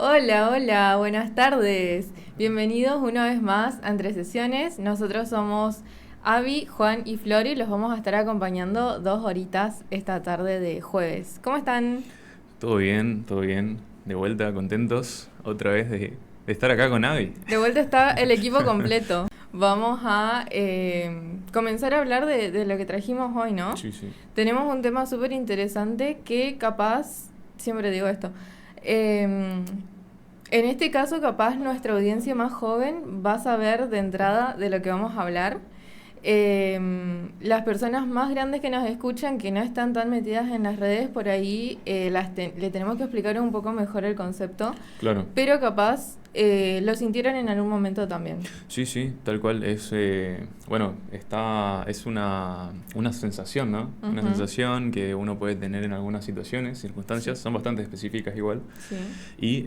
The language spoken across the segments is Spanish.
Hola, hola, buenas tardes. Bienvenidos una vez más a Entre Sesiones. Nosotros somos Avi, Juan y Flori. Los vamos a estar acompañando 2 horitas esta tarde de jueves. ¿Cómo están? Todo bien, todo bien. De vuelta, contentos otra vez de estar acá con Avi. De vuelta está el equipo completo. Vamos a comenzar a hablar de lo que trajimos hoy, ¿no? Sí, sí. Tenemos un tema súper interesante que capaz, siempre digo esto, em, en este caso capaz nuestra audiencia más joven va a saber de entrada de lo que vamos a hablar. Las personas más grandes que nos escuchan, que no están tan metidas en las redes, por ahí le tenemos que explicar un poco mejor el concepto, Claro. pero capaz lo sintieron en algún momento también. Sí, sí, tal cual. Es una sensación, ¿no? Una Ujú. sensación que uno puede tener en algunas situaciones, Sí, circunstancias, son bastante específicas igual. sí. Y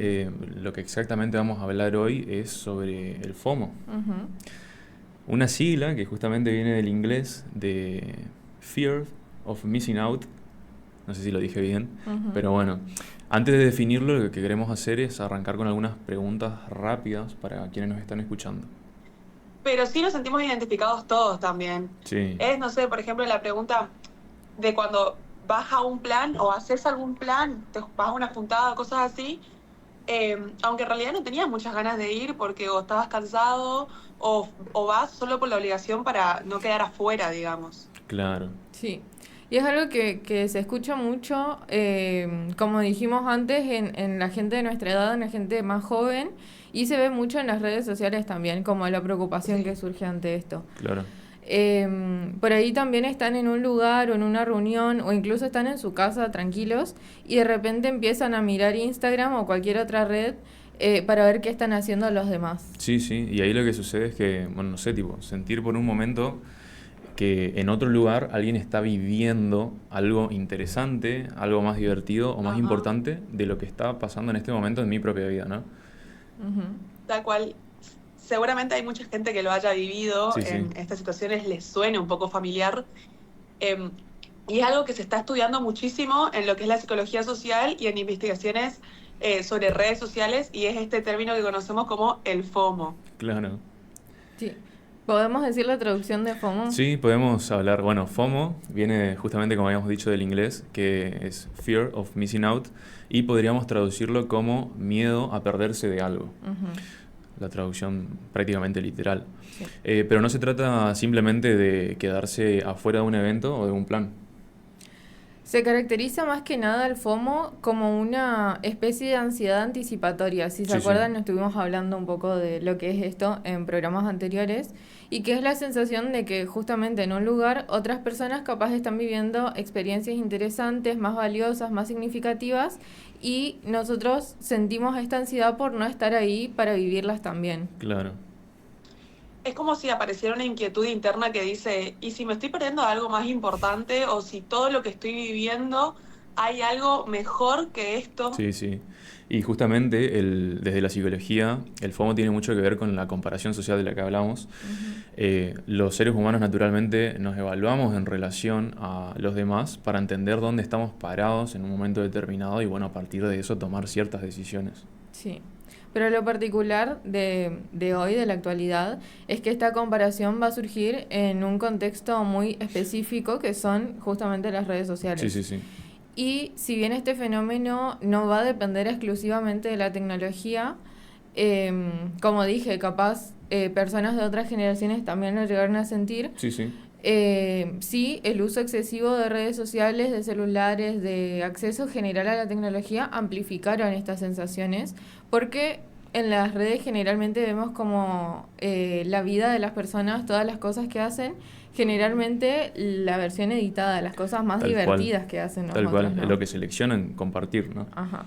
lo que exactamente vamos a hablar hoy es sobre el FOMO. Ujú. Una sigla que justamente viene del inglés de Fear of Missing Out. No sé si lo dije bien, Ujú. pero bueno, antes de definirlo, lo que queremos hacer es arrancar con algunas preguntas rápidas para quienes nos están escuchando. Pero sí nos sentimos identificados todos también. Sí, Es, no sé, por ejemplo, la pregunta de cuando vas a un plan o haces algún plan, te vas a una juntada, cosas así, aunque en realidad no tenías muchas ganas de ir porque o estabas cansado o vas solo por la obligación para no quedar afuera, digamos. claro. Sí, y es algo que se escucha mucho, como dijimos antes, en la gente de nuestra edad, en la gente más joven, y se ve mucho en las redes sociales también, como la preocupación que Sí. surge ante esto. Claro. Por ahí también están en un lugar o en una reunión o incluso están en su casa tranquilos y de repente empiezan a mirar Instagram o cualquier otra red para ver qué están haciendo los demás. Sí, sí, y ahí lo que sucede es que, bueno, no sé, tipo, sentir por un momento que en otro lugar alguien está viviendo algo interesante, algo más divertido o más Ajá. importante de lo que está pasando en este momento en mi propia vida, ¿no? Ujú. Tal cual. Seguramente hay mucha gente que lo haya vivido Sí, sí. en estas situaciones, les suene un poco familiar. Eh, y es algo que se está estudiando muchísimo en lo que es la psicología social y en investigaciones sobre redes sociales, y es este término que conocemos como el FOMO. Claro. Sí. ¿Podemos decir la traducción de FOMO? Sí, podemos hablar. Bueno, FOMO viene justamente, como habíamos dicho, del inglés, que es Fear of Missing Out, y podríamos traducirlo como miedo a perderse de algo. Ujú. La traducción prácticamente literal. Sí. Pero no se trata simplemente de quedarse afuera de un evento o de un plan. Se caracteriza más que nada el FOMO como una especie de ansiedad anticipatoria. Si se Sí, sí. acuerdan, estuvimos hablando un poco de lo que es esto en programas anteriores y que es la sensación de que justamente en un lugar otras personas capaz están viviendo experiencias interesantes, más valiosas, más significativas y nosotros sentimos esta ansiedad por no estar ahí para vivirlas también. Claro. Es como si apareciera una inquietud interna que dice, ¿y si me estoy perdiendo de algo más importante o si todo lo que estoy viviendo hay algo mejor que esto? Sí, sí. Y justamente desde la psicología, el FOMO tiene mucho que ver con la comparación social de la que hablamos. Ujú. Los seres humanos naturalmente nos evaluamos en relación a los demás para entender dónde estamos parados en un momento determinado y bueno, a partir de eso tomar ciertas decisiones. Sí, pero lo particular de hoy, de la actualidad, es que esta comparación va a surgir en un contexto muy específico que son justamente las redes Sí, sí, sociales. sí. Y si bien este fenómeno no va a depender exclusivamente de la tecnología, como dije, capaz personas de otras generaciones también lo llegaron a sentir. Sí, sí. Sí, el uso excesivo de redes sociales, de celulares, de acceso general a la tecnología amplificaron estas sensaciones porque en las redes generalmente vemos como la vida de las personas, todas las cosas que hacen, Ujú. generalmente la versión editada, las cosas más Tal cual. divertidas que hacen Tal nosotros, cual. Es ¿no? lo que seleccionan compartir, ¿no? Ajá.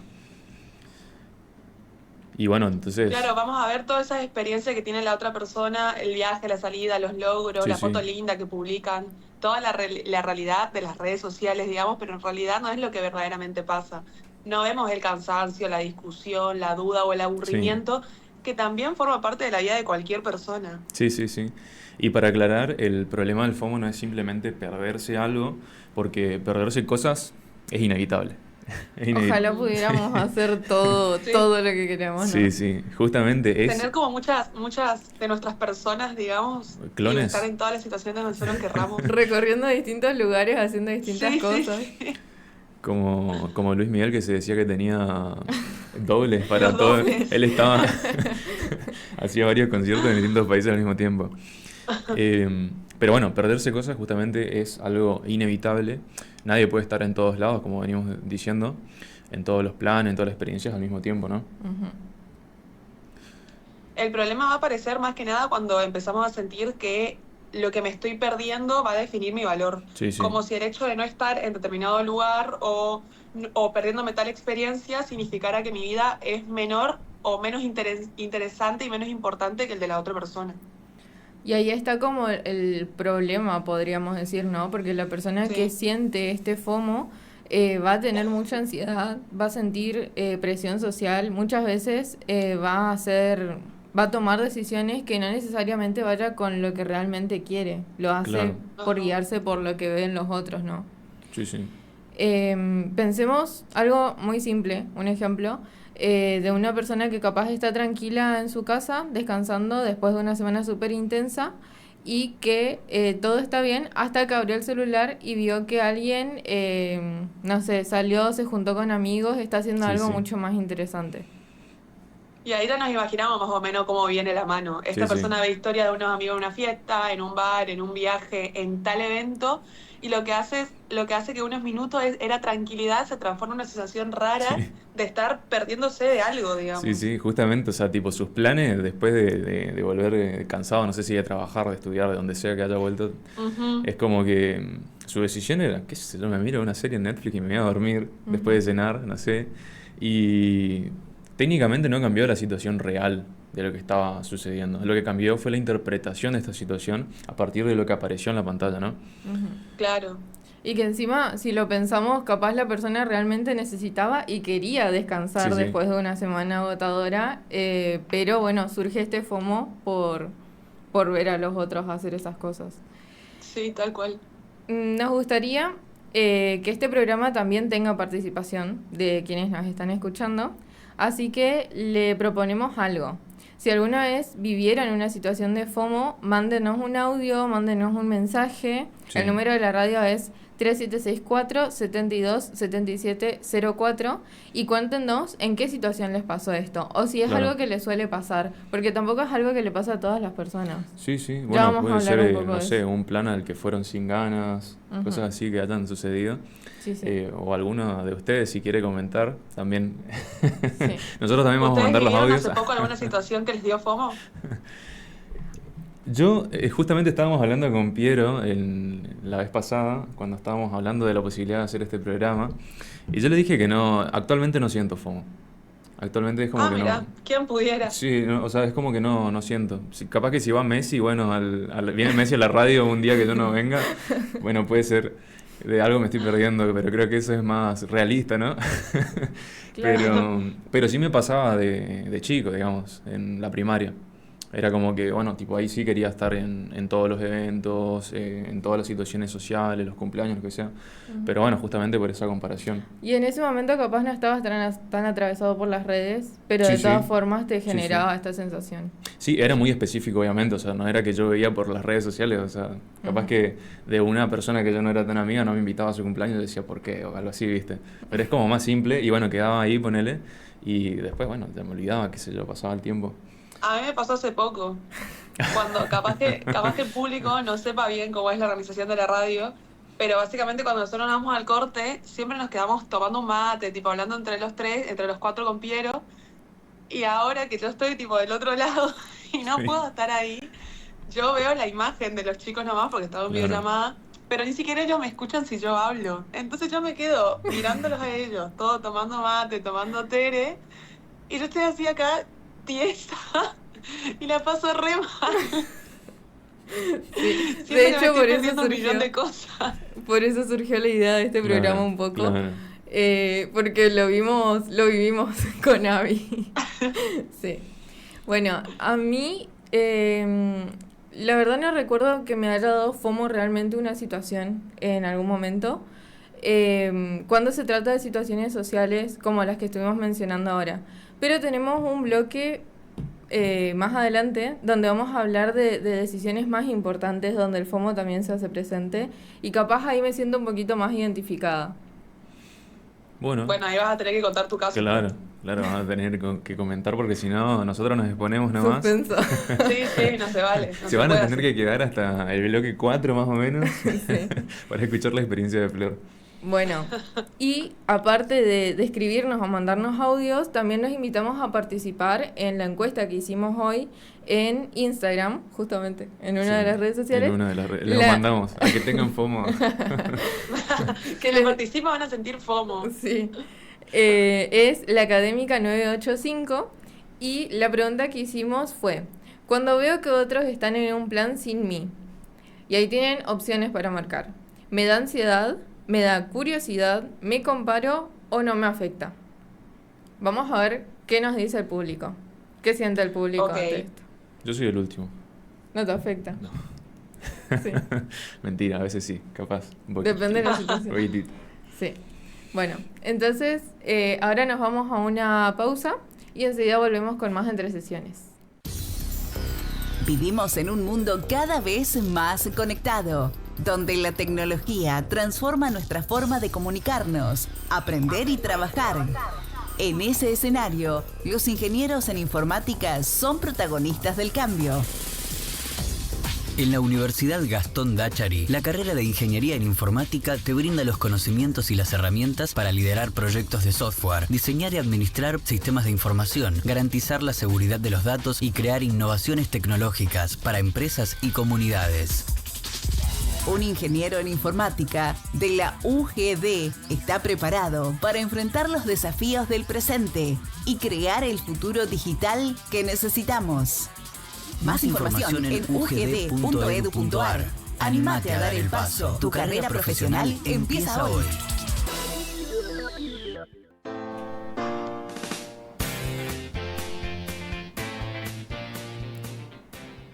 Y bueno, entonces, Claro, vamos a ver todas esas experiencias que tiene la otra persona, el viaje, la salida, los logros, sí, la sí. foto linda que publican, toda la realidad de las redes sociales, digamos, pero en realidad no es lo que verdaderamente pasa. No vemos el cansancio, la discusión, la duda o el Sí. aburrimiento, que también forma parte de la vida de cualquier persona. Sí, sí, sí. Y para aclarar, el problema del FOMO no es simplemente perderse algo, porque perderse cosas es inevitable. Es inevitable. Ojalá pudiéramos hacer todo, Sí. todo lo que queremos, ¿no? Sí, sí, justamente es Tener como muchas de nuestras personas, digamos, y clones. estar en todas las situaciones donde nosotros querramos. Recorriendo distintos lugares, haciendo distintas Sí, sí, cosas. sí. Como Luis Miguel, que se decía que tenía dobles para Los todo. dobles. Él estaba hacía varios conciertos en distintos países al mismo tiempo. Pero bueno, perderse cosas justamente es algo inevitable. Nadie puede estar en todos lados, como venimos diciendo, en todos los planes, en todas las experiencias al mismo tiempo, ¿no? Ujú. El problema va a aparecer más que nada cuando empezamos a sentir que lo que me estoy perdiendo va a definir mi valor. Sí, sí. Como si el hecho de no estar en determinado lugar o perdiéndome tal experiencia significara que mi vida es menor o menos interesante y menos importante que el de la otra persona. Y ahí está como el problema, podríamos decir, ¿no? Porque la persona que Sí. siente este FOMO va a tener mucha ansiedad, va a sentir presión social, muchas veces va a tomar decisiones que no necesariamente vaya con lo que realmente quiere, lo hace Claro. por Ajá. guiarse por lo que ven los otros, ¿no? Sí, sí. Pensemos algo muy simple, un ejemplo de una persona que capaz está tranquila en su casa, descansando después de una semana súper intensa y que todo está bien hasta que abrió el celular y vio que alguien, no sé, salió, se juntó con amigos, está haciendo Sí, algo sí. mucho más interesante. Y ahí ya nos imaginamos más o menos cómo viene la mano. Sí, Esta sí. persona ve historia de unos amigos en una fiesta, en un bar, en un viaje, en tal evento, y lo que hace que unos minutos era tranquilidad se transforma en una sensación rara Sí. de estar perdiéndose de algo, Sí, digamos. sí, justamente, o sea, tipo sus planes después de volver cansado, no sé si de trabajar, de estudiar, de donde sea que haya vuelto, Ujú. es como que su decisión era, qué sé yo, me miro una serie en Netflix y me voy a dormir después de cenar, no sé, y técnicamente no cambió la situación real de lo que estaba sucediendo. Lo que cambió fue la interpretación de esta situación a partir de lo que apareció en la pantalla, ¿no? Ujú. Claro. Y que encima, si lo pensamos, capaz la persona realmente necesitaba y quería descansar Sí, sí. después de una semana agotadora, pero bueno, surge este FOMO por ver a los otros hacer esas cosas. Sí, tal cual. Nos gustaría que este programa también tenga participación de quienes nos están escuchando, así que le proponemos algo. Si alguna vez vivieron una situación de FOMO, mándenos un audio, mándenos un mensaje. Sí. El número de la radio es 3764-727704 y cuéntenos en qué situación les pasó esto o si es Claro. algo que les suele pasar, porque tampoco es algo que le pasa a todas las personas. Sí, sí, Ya bueno, vamos a puede hablar ser, un poco no de sé, eso. un plan al que fueron sin ganas, Ujú. cosas así que hayan sucedido. Sí, sí. O alguno de ustedes si quiere comentar, también. Sí. Nosotros también vamos a ¿Ustedes mandar los vivieron audios. hace poco alguna situación que les dio FOMO? Yo, justamente estábamos hablando con Piero la vez pasada, cuando estábamos hablando de la posibilidad de hacer este programa, y yo le dije que no, actualmente no siento FOMO. Actualmente es como Ah, que mira, no. ¿quién pudiera? Sí, o sea, es como que no siento. Capaz que si va Messi, bueno, viene Messi a la radio un día que yo no venga, bueno, puede ser de algo me estoy perdiendo, pero creo que eso es más realista, ¿no? Claro. Pero sí me pasaba de chico, digamos, en la primaria. Era como que, bueno, tipo ahí sí quería estar en todos los eventos, en todas las situaciones sociales, los cumpleaños, lo que sea. Pero bueno, justamente por esa comparación. Y en ese momento capaz no estabas tan atravesado por las redes, pero Sí, de sí. todas formas te Sí, sí. generaba esta sensación. Sí, era muy específico, obviamente, o sea, no era que yo veía por las redes sociales, o sea, capaz Ujú. que de una persona que yo no era tan amiga no me invitaba a su cumpleaños y decía por qué, o algo así, ¿viste? Pero es como más simple y bueno, quedaba ahí, ponele, y después, bueno, ya me olvidaba, qué sé yo, pasaba el tiempo. A mí me pasó hace poco, cuando capaz que el público no sepa bien cómo es la organización de la radio, pero básicamente cuando nosotros nos vamos al corte, siempre nos quedamos tomando un mate, tipo hablando entre los tres, entre los cuatro con Piero, y ahora que yo estoy tipo del otro lado y no Sí. puedo estar ahí, yo veo la imagen de los chicos nomás porque estaba en Claro. videollamada, pero ni siquiera ellos me escuchan si yo hablo. Entonces yo me quedo mirándolos a ellos, todos tomando mate, tomando tere, y yo estoy así acá, tiesa, y la paso re mal. Sí. Siento De que me hecho, estoy por eso perdiendo un millón surgió, de cosas. por eso surgió la idea de este programa Claro, un poco, claro. porque lo vivimos con Abby. Sí. Bueno, a mí, la verdad no recuerdo que me haya dado FOMO realmente una situación en algún momento. cuando se trata de situaciones sociales como las que estuvimos mencionando ahora. Pero tenemos un bloque más adelante donde vamos a hablar de decisiones más importantes, donde el FOMO también se hace presente, y capaz ahí me siento un poquito más identificada. Bueno, Bueno, ahí vas a tener que contar tu caso. claro, vas a tener que comentar porque si no, nosotros nos exponemos nomás. Suspenso. Sí, no se vale. No Se van a puede tener hacer. que quedar hasta el bloque 4 más o menos Sí. para escuchar la experiencia de Flor. Bueno, y aparte de escribirnos o mandarnos audios, también los invitamos a participar en la encuesta que hicimos hoy en Instagram, justamente, en una Sí, de las redes sociales. En una de las redes. Les La- mandamos a que tengan FOMO. Que les participa van a sentir FOMO. Sí. Es la Académica 985 y la pregunta que hicimos fue, cuando veo que otros están en un plan sin mí, y ahí tienen opciones para marcar, me da ansiedad, me da curiosidad, me comparo o no me afecta. Vamos a ver qué nos dice el público, qué siente el público Ok. ante esto. Yo soy el último. ¿No te afecta? No. Sí. Mentira, a veces sí, capaz. Un poquito. Depende de la Un situación. poquitito. Sí. Bueno, entonces ahora nos vamos a una pausa y enseguida volvemos con más entre sesiones. Vivimos en un mundo cada vez más conectado, donde la tecnología transforma nuestra forma de comunicarnos, aprender y trabajar. En ese escenario, los ingenieros en informática son protagonistas del cambio. En la Universidad Gastón Dáchari, la carrera de Ingeniería en Informática te brinda los conocimientos y las herramientas para liderar proyectos de software, diseñar y administrar sistemas de información, garantizar la seguridad de los datos y crear innovaciones tecnológicas para empresas y comunidades. Un ingeniero en informática de la UGD está preparado para enfrentar los desafíos del presente y crear el futuro digital que necesitamos. Más información en ugd.edu.ar. Anímate a dar el paso. Tu carrera profesional empieza hoy.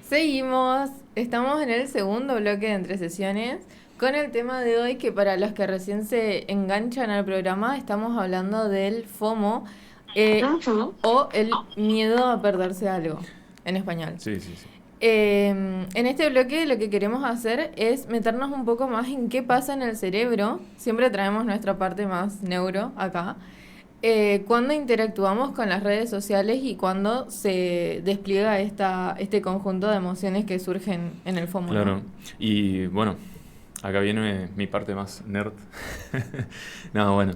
Seguimos, estamos en el segundo bloque de Entre Sesiones con el tema de hoy que para los que recién se enganchan al programa estamos hablando del FOMO o el miedo a perderse algo en español. Sí. En este bloque lo que queremos hacer es meternos un poco más en qué pasa en el cerebro, siempre traemos nuestra parte más neuro acá, cuando interactuamos con las redes sociales y cuando se despliega este conjunto de emociones que surgen en el FOMO, Claro. ¿no? Y bueno, acá viene mi parte más nerd. No, bueno.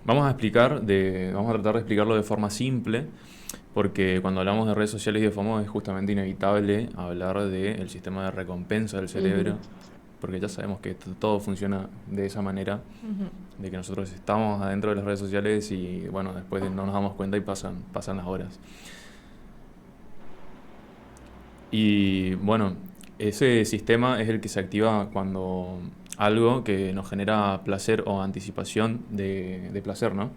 Vamos a tratar de explicarlo de forma simple, porque cuando hablamos de redes sociales y de FOMO es justamente inevitable hablar del sistema de recompensa del cerebro, porque ya sabemos que todo funciona de esa manera, de que nosotros estamos adentro de las redes sociales y bueno, después no nos damos cuenta y pasan las horas. Y bueno, ese sistema es el que se activa cuando algo que nos genera placer o anticipación de placer, ¿no?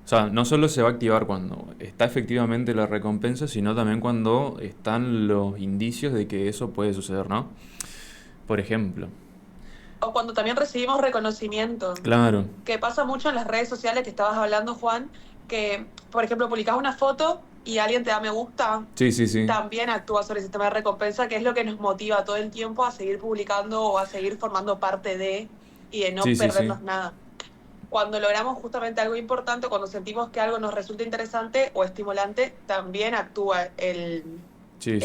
O sea, no solo se va a activar cuando está efectivamente la recompensa, sino también cuando están los indicios de que eso puede suceder, ¿no? Por ejemplo. O cuando también recibimos reconocimiento. Claro. Que pasa mucho en las redes sociales que estabas hablando, Juan, que, por ejemplo, publicás una foto y alguien te da me gusta, Sí. también actúa sobre el sistema de recompensa, que es lo que nos motiva todo el tiempo a seguir publicando o a seguir formando parte de y de no Sí. perdernos nada. Cuando logramos justamente algo importante, cuando sentimos que algo nos resulta interesante o estimulante, también actúa el Sí.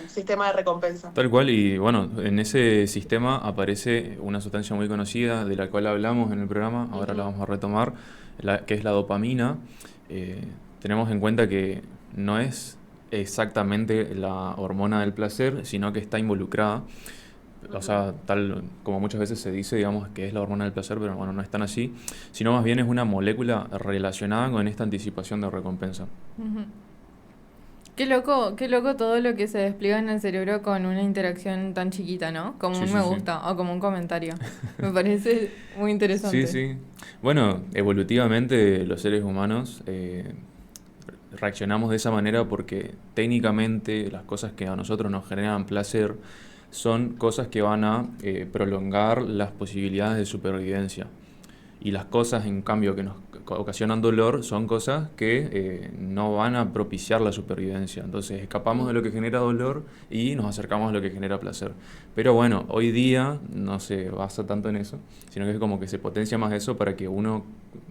sistema de recompensa. Tal cual, y bueno, en ese sistema aparece una sustancia muy conocida de la cual hablamos en el programa, ahora la vamos a retomar, que es la dopamina. Tenemos en cuenta que no es exactamente la hormona del placer, sino que está involucrada. O sea, tal como muchas veces se dice, digamos, que es la hormona del placer, pero bueno, no es tan así, sino más bien es una molécula relacionada con esta anticipación de recompensa. Qué loco todo lo que se despliega en el cerebro con una interacción tan chiquita, ¿no? Como un Sí. me gusta o como un comentario. Me parece muy interesante. Sí. Bueno, evolutivamente los seres humanos reaccionamos de esa manera porque técnicamente las cosas que a nosotros nos generan placer son cosas que van a prolongar las posibilidades de supervivencia. Y las cosas, en cambio, que nos ocasionan dolor son cosas que no van a propiciar la supervivencia. Entonces escapamos de lo que genera dolor y nos acercamos a lo que genera placer. Pero bueno, hoy día no se basa tanto en eso, sino que es como que se potencia más eso para que uno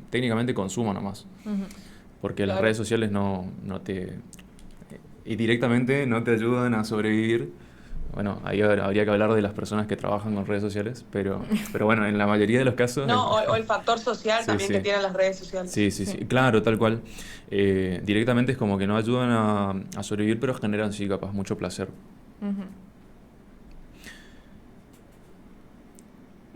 técnicamente consuma nomás. Ujú. Porque las Claro. redes sociales no te... y directamente no te ayudan a sobrevivir. Bueno, ahí habría que hablar de las personas que trabajan con redes sociales, pero bueno, en la mayoría de los casos... No, o el factor social Sí, también sí. que tienen las redes sociales. Sí, sí, Sí. sí, claro, tal cual. Directamente es como que no ayudan a sobrevivir, pero generan, sí, capaz, mucho placer. Ujú.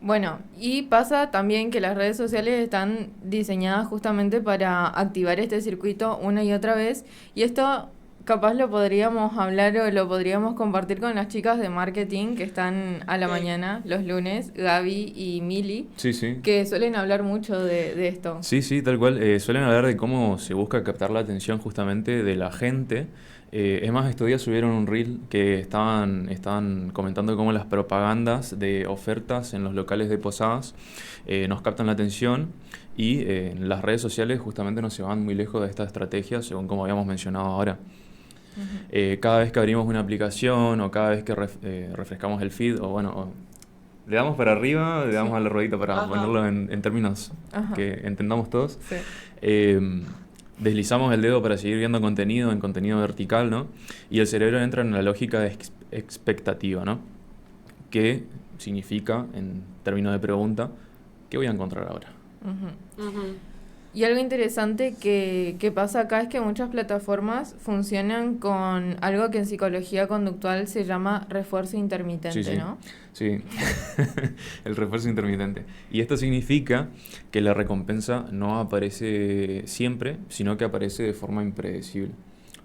Bueno, y pasa también que las redes sociales están diseñadas justamente para activar este circuito una y otra vez, y esto capaz lo podríamos hablar o lo podríamos compartir con las chicas de marketing que están a la Sí. mañana los lunes, Gaby y Mili, Sí, sí. que suelen hablar mucho de esto. Sí, sí, tal cual. Suelen hablar de cómo se busca captar la atención justamente de la gente. Es más, estos días subieron un reel que estaban comentando cómo las propagandas de ofertas en los locales de posadas nos captan la atención y en las redes sociales justamente no se van muy lejos de esta estrategia, según como habíamos mencionado ahora. Cada vez que abrimos una aplicación o cada vez que refrescamos el feed, o bueno, le damos para arriba, le damos Sí. a la ruedita para Ajá. ponerlo en términos Ajá. que entendamos todos. Sí. Eh, Deslizamos el dedo para seguir viendo contenido en contenido vertical, ¿no? Y el cerebro entra en la lógica de expectativa, ¿no? Que significa, en términos de pregunta, ¿qué voy a encontrar ahora? Ujú. Ujú. Y algo interesante que pasa acá es que muchas plataformas funcionan con algo que en psicología conductual se llama refuerzo intermitente, Sí, sí. ¿no? Sí, el refuerzo intermitente. Y esto significa que la recompensa no aparece siempre, sino que aparece de forma impredecible.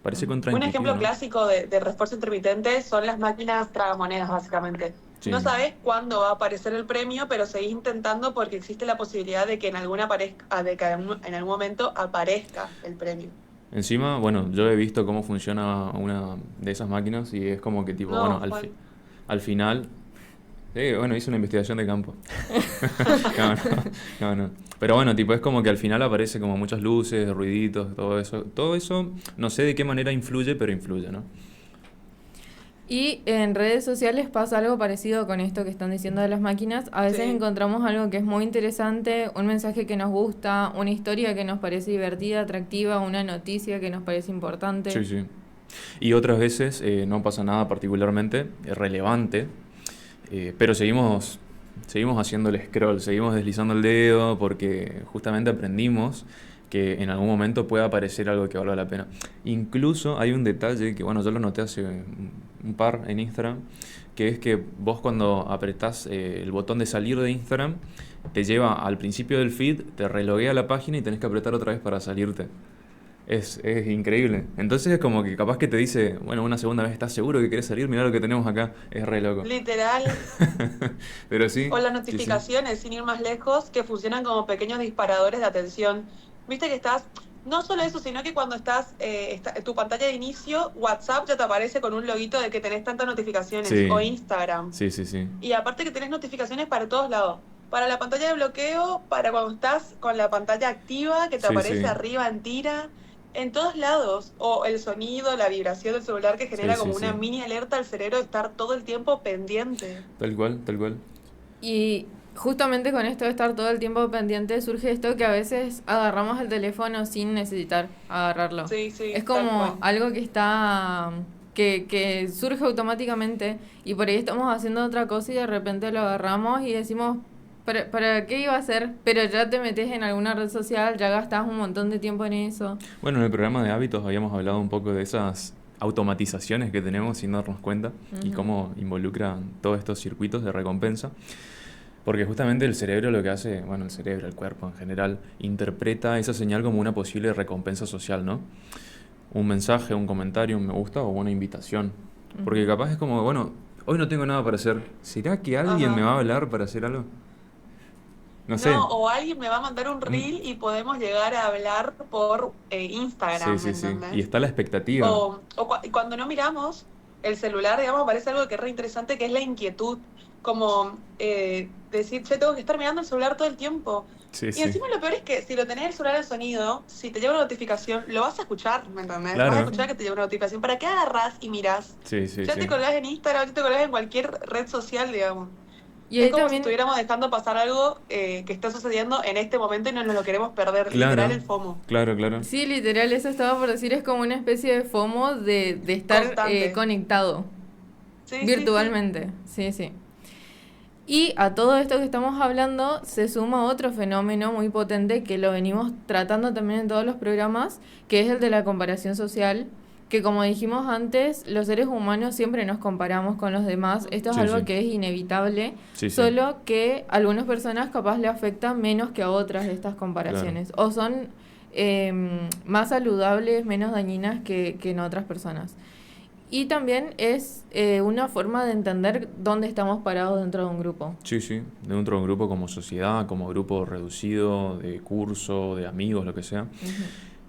Parece Un contraintuitivo, ejemplo ¿no? clásico de refuerzo intermitente son las máquinas tragamonedas, básicamente. Sí. No sabes cuándo va a aparecer el premio, pero seguís intentando porque existe la posibilidad de que en en algún momento aparezca el premio. Encima, bueno, yo he visto cómo funciona una de esas máquinas y es como que tipo, No, bueno, Juan. al final, bueno, hice una investigación de campo. No, no, no. Pero bueno, tipo, es como que al final aparece como muchas luces, ruiditos, todo eso. Todo eso, no sé de qué manera influye, pero influye, ¿no? Y en redes sociales pasa algo parecido con esto que están diciendo de las máquinas. A veces Sí. encontramos algo que es muy interesante, un mensaje que nos gusta, una historia que nos parece divertida, atractiva, una noticia que nos parece importante. Sí, sí. Y otras veces no pasa nada particularmente relevante, pero seguimos haciendo el scroll, seguimos deslizando el dedo porque justamente aprendimos que en algún momento puede aparecer algo que valga la pena. Incluso hay un detalle que, bueno, yo lo noté hace un par en Instagram, que es que vos cuando apretás el botón de salir de Instagram, te lleva al principio del feed, te reloguea la página y tenés que apretar otra vez para salirte. Es increíble. Entonces es como que capaz que te dice, bueno, una segunda vez, ¿estás seguro que querés salir? Mirá lo que tenemos acá. Es re loco. Literal. Pero sí. O las sí, sí. notificaciones, sin ir más lejos, que funcionan como pequeños disparadores de atención. Viste que estás, no solo eso, sino que cuando estás, tu pantalla de inicio, WhatsApp ya te aparece con un loguito de que tenés tantas notificaciones, Sí. o Instagram. Sí, sí, sí. Y aparte que tenés notificaciones para todos lados. Para la pantalla de bloqueo, para cuando estás con la pantalla activa, que te Sí, aparece sí. arriba en tira. En todos lados. O el sonido, la vibración del celular que genera Sí, como sí, una sí. mini alerta al cerebro de estar todo el tiempo pendiente. Tal cual, tal cual. Y justamente con esto de estar todo el tiempo pendiente surge esto que a veces agarramos el teléfono sin necesitar agarrarlo. Sí, sí. Es tal como cual. algo que está que surge automáticamente y por ahí estamos haciendo otra cosa y de repente lo agarramos y decimos, ¿para qué iba a hacer? Pero ya te metes en alguna red social, ya gastas un montón de tiempo en eso. Bueno, en el programa de hábitos habíamos hablado un poco de esas automatizaciones que tenemos sin darnos cuenta y Ujú. cómo involucran todos estos circuitos de recompensa. Porque justamente el cerebro lo que hace, bueno, el cerebro, el cuerpo en general, interpreta esa señal como una posible recompensa social, ¿no? Un mensaje, un comentario, un me gusta o una invitación. Porque capaz es como, bueno, hoy no tengo nada para hacer. ¿Será que alguien Ajá. me va a hablar para hacer algo? No sé. No, o alguien me va a mandar un reel y podemos llegar a hablar por Sí, Instagram, sí, ¿me sí. entendés? Y está la expectativa. Y cuando no miramos, el celular, digamos, parece algo que es re interesante, que es la inquietud. Como decir, che, tengo que estar mirando el celular todo el tiempo. Sí, Y sí. encima lo peor es que si lo tenés el celular en sonido, si te llega una notificación, lo vas a escuchar, ¿me entendés? Claro. Vas a escuchar que te llega una notificación. ¿Para qué agarrás y mirás? Sí, sí, Ya sí. te colgás en Instagram, ya te colgás en cualquier red social, digamos. Y Es ahí como si también, estuviéramos dejando pasar algo que está sucediendo en este momento y no nos lo queremos perder. Claro, Literal el FOMO. claro, claro. sí, literal, eso estaba por decir, es como una especie de FOMO de estar Constante. conectado Sí, sí, virtualmente. Sí, sí. Y a todo esto que estamos hablando se suma otro fenómeno muy potente que lo venimos tratando también en todos los programas, que es el de la comparación social, que como dijimos antes, los seres humanos siempre nos comparamos con los demás. Esto es Sí, algo sí. que es inevitable, Sí, sí. solo que a algunas personas capaz le afecta menos que a otras estas comparaciones. O son más saludables, menos dañinas que en otras personas. Y también es una forma de entender dónde estamos parados dentro de un grupo. Sí, sí. Dentro de un grupo como sociedad, como grupo reducido, de curso, de amigos, lo que sea. Ujú.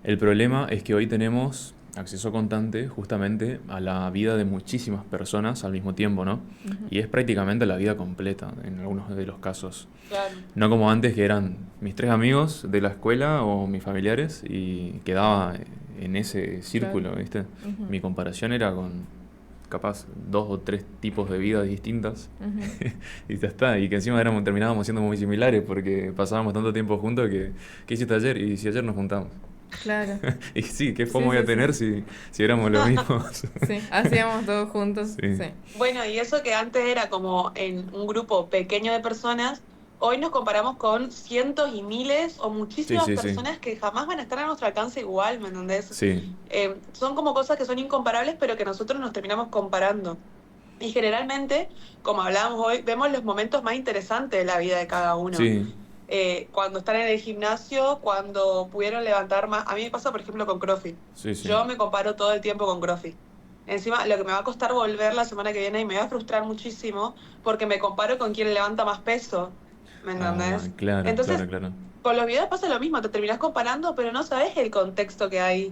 El problema es que hoy tenemos acceso constante justamente a la vida de muchísimas personas al mismo tiempo, ¿no? Ujú. Y es prácticamente la vida completa en algunos de los casos. Claro. No como antes que eran mis 3 amigos de la escuela o mis familiares y quedaba en ese círculo, Claro. ¿viste? Ujú. Mi comparación era con capaz 2 o 3 tipos de vidas distintas Ujú. y ya está. Y que encima terminábamos siendo muy similares porque pasábamos tanto tiempo juntos que ¿qué hiciste ayer? Y si ayer nos juntamos. Claro. Y sí, ¿qué Sí, FOMO voy a sí, tener sí. si éramos los mismos? Sí, hacíamos todos juntos. Sí. Sí. Bueno, y eso que antes era como en un grupo pequeño de personas, hoy nos comparamos con cientos y miles o muchísimas Sí, sí, sí. personas que jamás van a estar a nuestro alcance igual, ¿me entendés? Sí, Son como cosas que son incomparables, pero que nosotros nos terminamos comparando. Y generalmente, como hablábamos hoy, vemos los momentos más interesantes de la vida de cada uno. sí, Cuando están en el gimnasio, cuando pudieron levantar más. A mí me pasa, por ejemplo, con CrossFit. sí, sí. Yo me comparo todo el tiempo con CrossFit. Encima, lo que me va a costar volver la semana que viene y me va a frustrar muchísimo porque me comparo con quien levanta más peso. ¿Me entendés? Claro, Entonces, claro, claro. con los videos pasa lo mismo, te terminás comparando, pero no sabes el contexto que hay,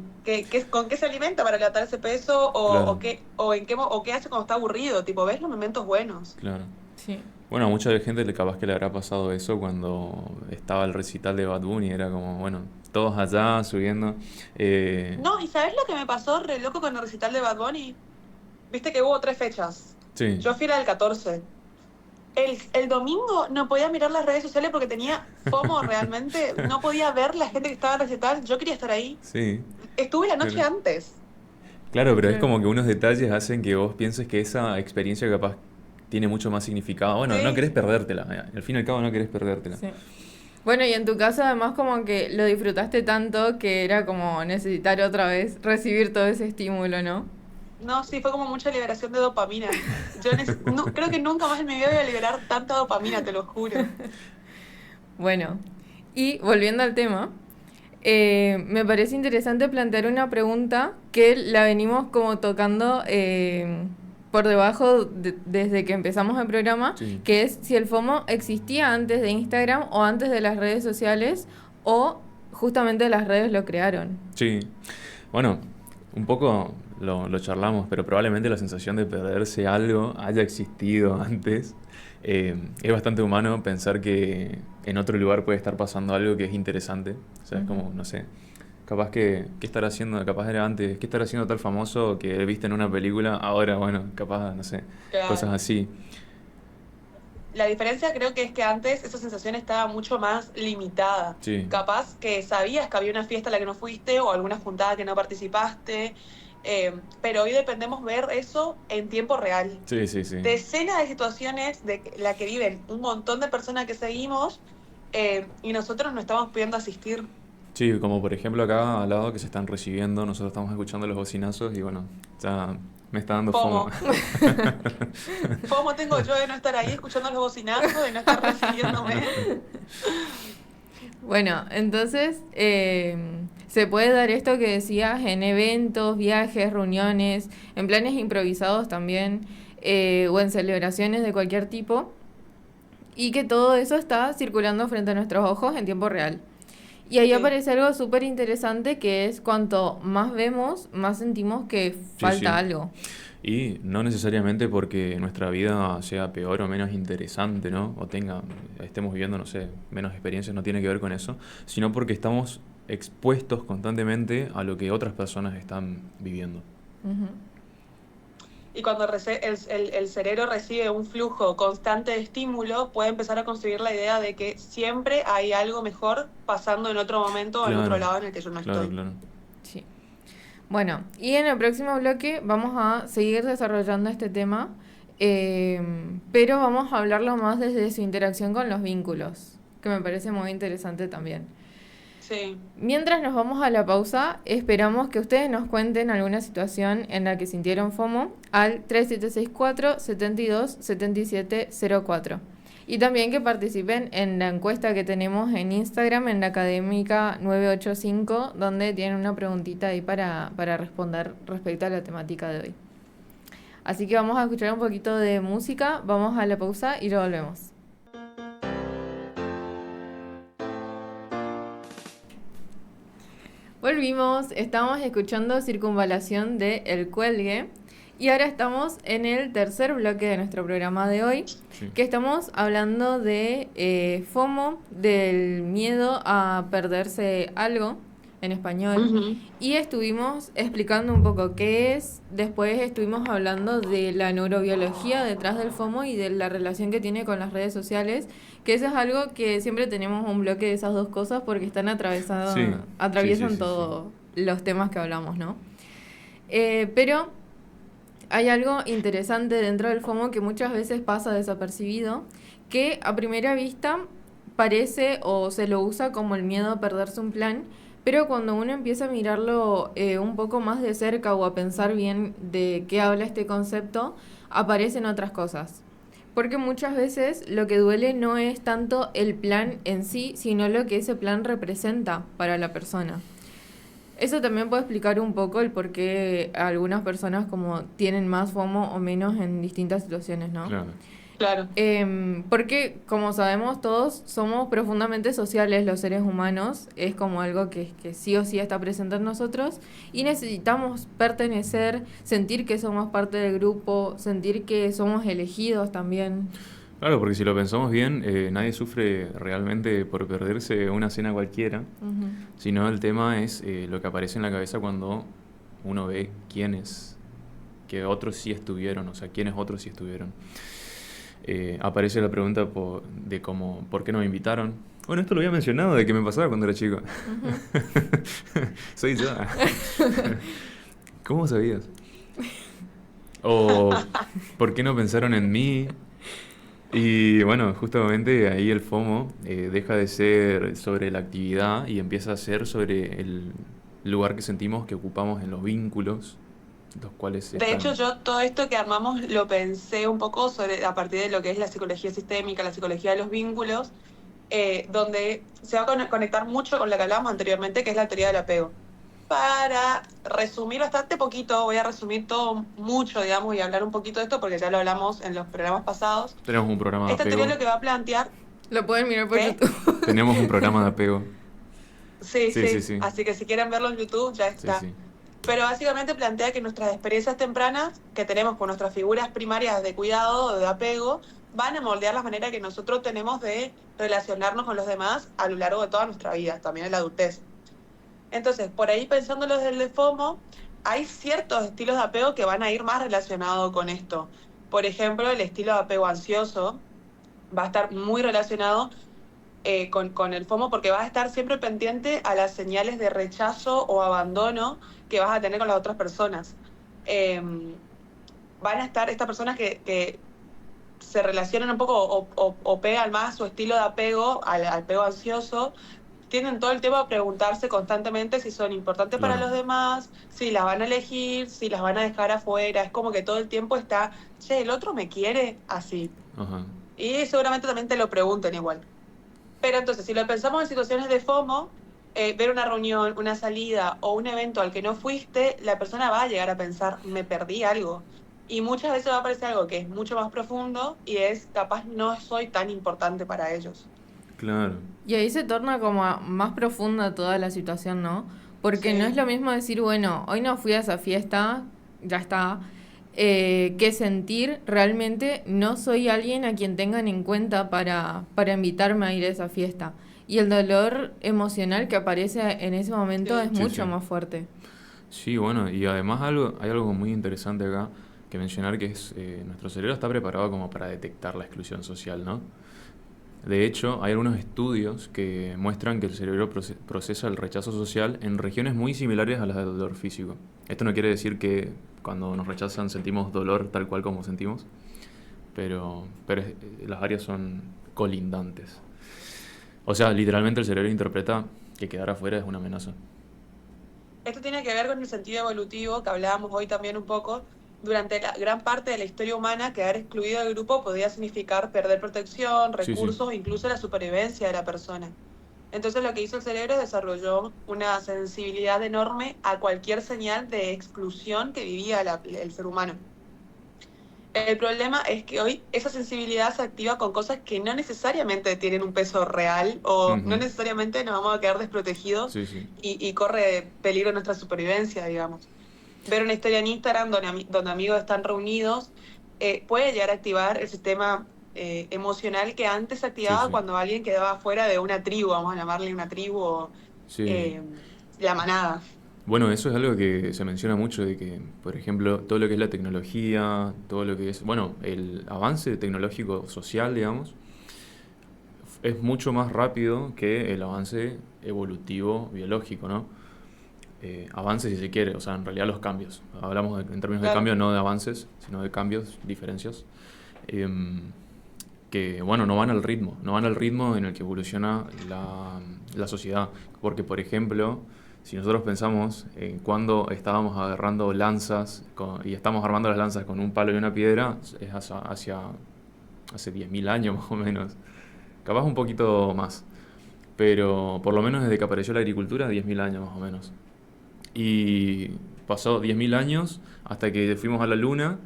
con qué se alimenta para levantar ese peso Claro. o qué hace cuando está aburrido, tipo, ves los momentos buenos. Claro. Sí. Bueno, a mucha gente capaz que le habrá pasado eso cuando estaba el recital de Bad Bunny, era como, bueno, todos allá subiendo. No, ¿y sabes lo que me pasó re loco con el recital de Bad Bunny? Viste que hubo 3 fechas. Sí, Yo fui a la del 14. El domingo no podía mirar las redes sociales porque tenía FOMO realmente. No podía ver la gente que estaba en el recital. Yo quería estar ahí. sí. Estuve la noche Claro. antes. Claro, pero es Claro. como que unos detalles hacen que vos pienses que esa experiencia capaz tiene mucho más significado. Bueno, no Sí. querés perdértela, al fin y al cabo no querés perdértela. Sí. Bueno, y en tu caso además como que lo disfrutaste tanto que era como necesitar otra vez recibir todo ese estímulo, ¿no? No, sí, fue como mucha liberación de dopamina. Creo que nunca más en mi vida voy a liberar tanta dopamina, te lo juro. Bueno, y volviendo al tema, me parece interesante plantear una pregunta que la venimos como tocando por debajo desde que empezamos el programa, Sí. que es si el FOMO existía antes de Instagram o antes de las redes sociales o justamente las redes lo crearon. Sí, bueno, un poco lo charlamos, pero probablemente la sensación de perderse algo haya existido antes. Es bastante humano pensar que en otro lugar puede estar pasando algo que es interesante. O sea, es Ujú. como, no sé, capaz que, ¿qué estará haciendo? Capaz era antes, ¿qué estará haciendo tal famoso que viste en una película? Ahora, bueno, capaz, no sé, Claro. cosas así. La diferencia creo que es que antes esa sensación estaba mucho más limitada. Sí, Capaz que sabías que había una fiesta a la que no fuiste o alguna juntada que no participaste, pero hoy dependemos ver eso en tiempo real. sí, sí, sí. Decenas de situaciones de la que viven un montón de personas que seguimos y nosotros no estamos pudiendo asistir. Sí, como por ejemplo acá al lado que se están recibiendo, nosotros estamos escuchando los bocinazos y bueno, ya me está dando FOMO. FOMO. FOMO tengo yo de no estar ahí escuchando los bocinazos, de no estar recibiéndome. Bueno, entonces se puede dar esto que decías en eventos, viajes, reuniones, en planes improvisados también, o en celebraciones de cualquier tipo, y que todo eso está circulando frente a nuestros ojos en tiempo real. Y ahí Sí. aparece algo súper interesante que es cuanto más vemos, más sentimos que falta sí. algo. Y no necesariamente porque nuestra vida sea peor o menos interesante, ¿no? O estemos viviendo, no sé, menos experiencias, no tiene que ver con eso, sino porque estamos expuestos constantemente a lo que otras personas están viviendo. Ujú. Y cuando el cerebro recibe un flujo constante de estímulo, puede empezar a construir la idea de que siempre hay algo mejor pasando en otro momento o en otro Claro, lado en el que yo no claro, estoy. claro. Sí. Bueno, y en el próximo bloque vamos a seguir desarrollando este tema, pero vamos a hablarlo más desde su interacción con los vínculos, que me parece muy interesante también. Sí. Mientras nos vamos a la pausa, esperamos que ustedes nos cuenten alguna situación en la que sintieron FOMO al 3764-727704. Y también que participen en la encuesta que tenemos en Instagram, en la Académica 985, donde tienen una preguntita ahí para responder respecto a la temática de hoy. Así que vamos a escuchar un poquito de música, vamos a la pausa y luego volvemos. Volvimos, estamos escuchando Circunvalación de El Cuelgue y ahora estamos en el tercer bloque de nuestro programa de hoy, Sí. que estamos hablando de FOMO, del miedo a perderse algo en español, Ujú. y estuvimos explicando un poco qué es, después estuvimos hablando de la neurobiología detrás del FOMO y de la relación que tiene con las redes sociales, que eso es algo que siempre tenemos un bloque de esas dos cosas porque están atravesadas, Sí, atraviesan sí, sí, sí, todos los temas que hablamos, ¿no? Pero hay algo interesante dentro del FOMO que muchas veces pasa desapercibido, que a primera vista parece o se lo usa como el miedo a perderse un plan, pero cuando uno empieza a mirarlo un poco más de cerca o a pensar bien de qué habla este concepto, aparecen otras cosas. Porque muchas veces lo que duele no es tanto el plan en sí, sino lo que ese plan representa para la persona. Eso también puede explicar un poco el por qué algunas personas como tienen más FOMO o menos en distintas situaciones, ¿no? Claro. Claro. Porque, como sabemos, todos somos profundamente sociales los seres humanos, es como algo que sí o sí está presente en nosotros y necesitamos pertenecer, sentir que somos parte del grupo, sentir que somos elegidos también. Claro, porque si lo pensamos bien, nadie sufre realmente por perderse una cena cualquiera, Ujú. sino el tema es lo que aparece en la cabeza cuando uno ve que otros sí estuvieron, o sea, quiénes otros sí estuvieron. Aparece la pregunta de cómo, ¿por qué no me invitaron? Bueno, esto lo había mencionado de que me pasaba cuando era chico. Soy yo. ¿Cómo sabías? O ¿por qué no pensaron en mí? Y bueno, justamente ahí el FOMO deja de ser sobre la actividad y empieza a ser sobre el lugar que sentimos que ocupamos en los vínculos, los cuales De hecho, están... yo todo esto que armamos lo pensé un poco a partir de lo que es la psicología sistémica, la psicología de los vínculos, donde se va a conectar mucho con la que hablábamos anteriormente, que es la teoría del apego. Para resumir bastante poquito, voy a resumir todo mucho, digamos, y hablar un poquito de esto porque ya lo hablamos en los programas pasados. Tenemos un programa de Esta teoría apego. lo que va a plantear... Lo pueden mirar por ¿Qué? YouTube. Tenemos un programa de apego. Sí, Sí, sí, sí, sí. Así que si quieren verlo en YouTube, ya Sí, está. sí. Pero básicamente plantea que nuestras experiencias tempranas que tenemos con nuestras figuras primarias de cuidado o de apego van a moldear la manera que nosotros tenemos de relacionarnos con los demás a lo largo de toda nuestra vida, también en la adultez. Entonces, por ahí pensándolo desde el FOMO, hay ciertos estilos de apego que van a ir más relacionados con esto. Por ejemplo, el estilo de apego ansioso va a estar muy relacionado con el FOMO porque vas a estar siempre pendiente a las señales de rechazo o abandono que vas a tener con las otras personas. Van a estar estas personas que se relacionan un poco o pegan más su estilo de apego al apego ansioso, tienen todo el tiempo a preguntarse constantemente si son importantes para Claro. los demás, si las van a elegir, si las van a dejar afuera. Es como que todo el tiempo está, che, el otro me quiere así. Ajá. Y seguramente también te lo pregunten igual. Pero entonces, si lo pensamos en situaciones de FOMO, ver una reunión, una salida o un evento al que no fuiste, la persona va a llegar a pensar, me perdí algo. Y muchas veces va a aparecer algo que es mucho más profundo y es, capaz no soy tan importante para ellos. Claro. Y ahí se torna como más profunda toda la situación, ¿no? Porque no es Sí. lo mismo decir, bueno, hoy no fui a esa fiesta, ya está, que sentir realmente no soy alguien a quien tengan en cuenta para invitarme a ir a esa fiesta. Y el dolor emocional que aparece en ese momento Sí. es Sí, mucho sí. más fuerte. Sí, bueno, y además hay algo muy interesante acá que mencionar que es nuestro cerebro está preparado como para detectar la exclusión social, ¿no? De hecho, hay algunos estudios que muestran que el cerebro procesa el rechazo social en regiones muy similares a las del dolor físico. Esto no quiere decir que cuando nos rechazan sentimos dolor tal cual como sentimos, pero las áreas son colindantes. O sea, literalmente el cerebro interpreta que quedar afuera es una amenaza. Esto tiene que ver con el sentido evolutivo que hablábamos hoy también un poco. Durante la gran parte de la historia humana, quedar excluido del grupo podía significar perder protección, Sí, sí. recursos, incluso la supervivencia de la persona. Entonces lo que hizo el cerebro es desarrolló una sensibilidad enorme a cualquier señal de exclusión que vivía el ser humano. El problema es que hoy esa sensibilidad se activa con cosas que no necesariamente tienen un peso real o no Ujú. necesariamente nos vamos a quedar desprotegidos Sí, sí. y corre peligro nuestra supervivencia, digamos. Ver una historia en Instagram donde amigos están reunidos puede llegar a activar el sistema emocional que antes se Sí, activaba sí. cuando alguien quedaba fuera de una tribu, vamos a llamarle una tribu o Sí. eh, la manada. Bueno, eso es algo que se menciona mucho de que, por ejemplo, todo lo que es la tecnología, todo lo que es, bueno, el avance tecnológico social, digamos, es mucho más rápido que el avance evolutivo biológico, ¿no? Avance si se quiere, o sea, en realidad los cambios. Hablamos en términos de Claro. cambios, no de avances, sino de cambios, diferencias. Em, que, bueno, no van al ritmo en el que evoluciona la sociedad. Porque, por ejemplo, si nosotros pensamos en cuando estábamos agarrando lanzas y estamos armando las lanzas con un palo y una piedra, es hace 10.000 años más o menos. Capaz un poquito más. Pero por lo menos desde que apareció la agricultura, 10.000 años más o menos. Y pasó 10.000 años hasta que fuimos a la luna,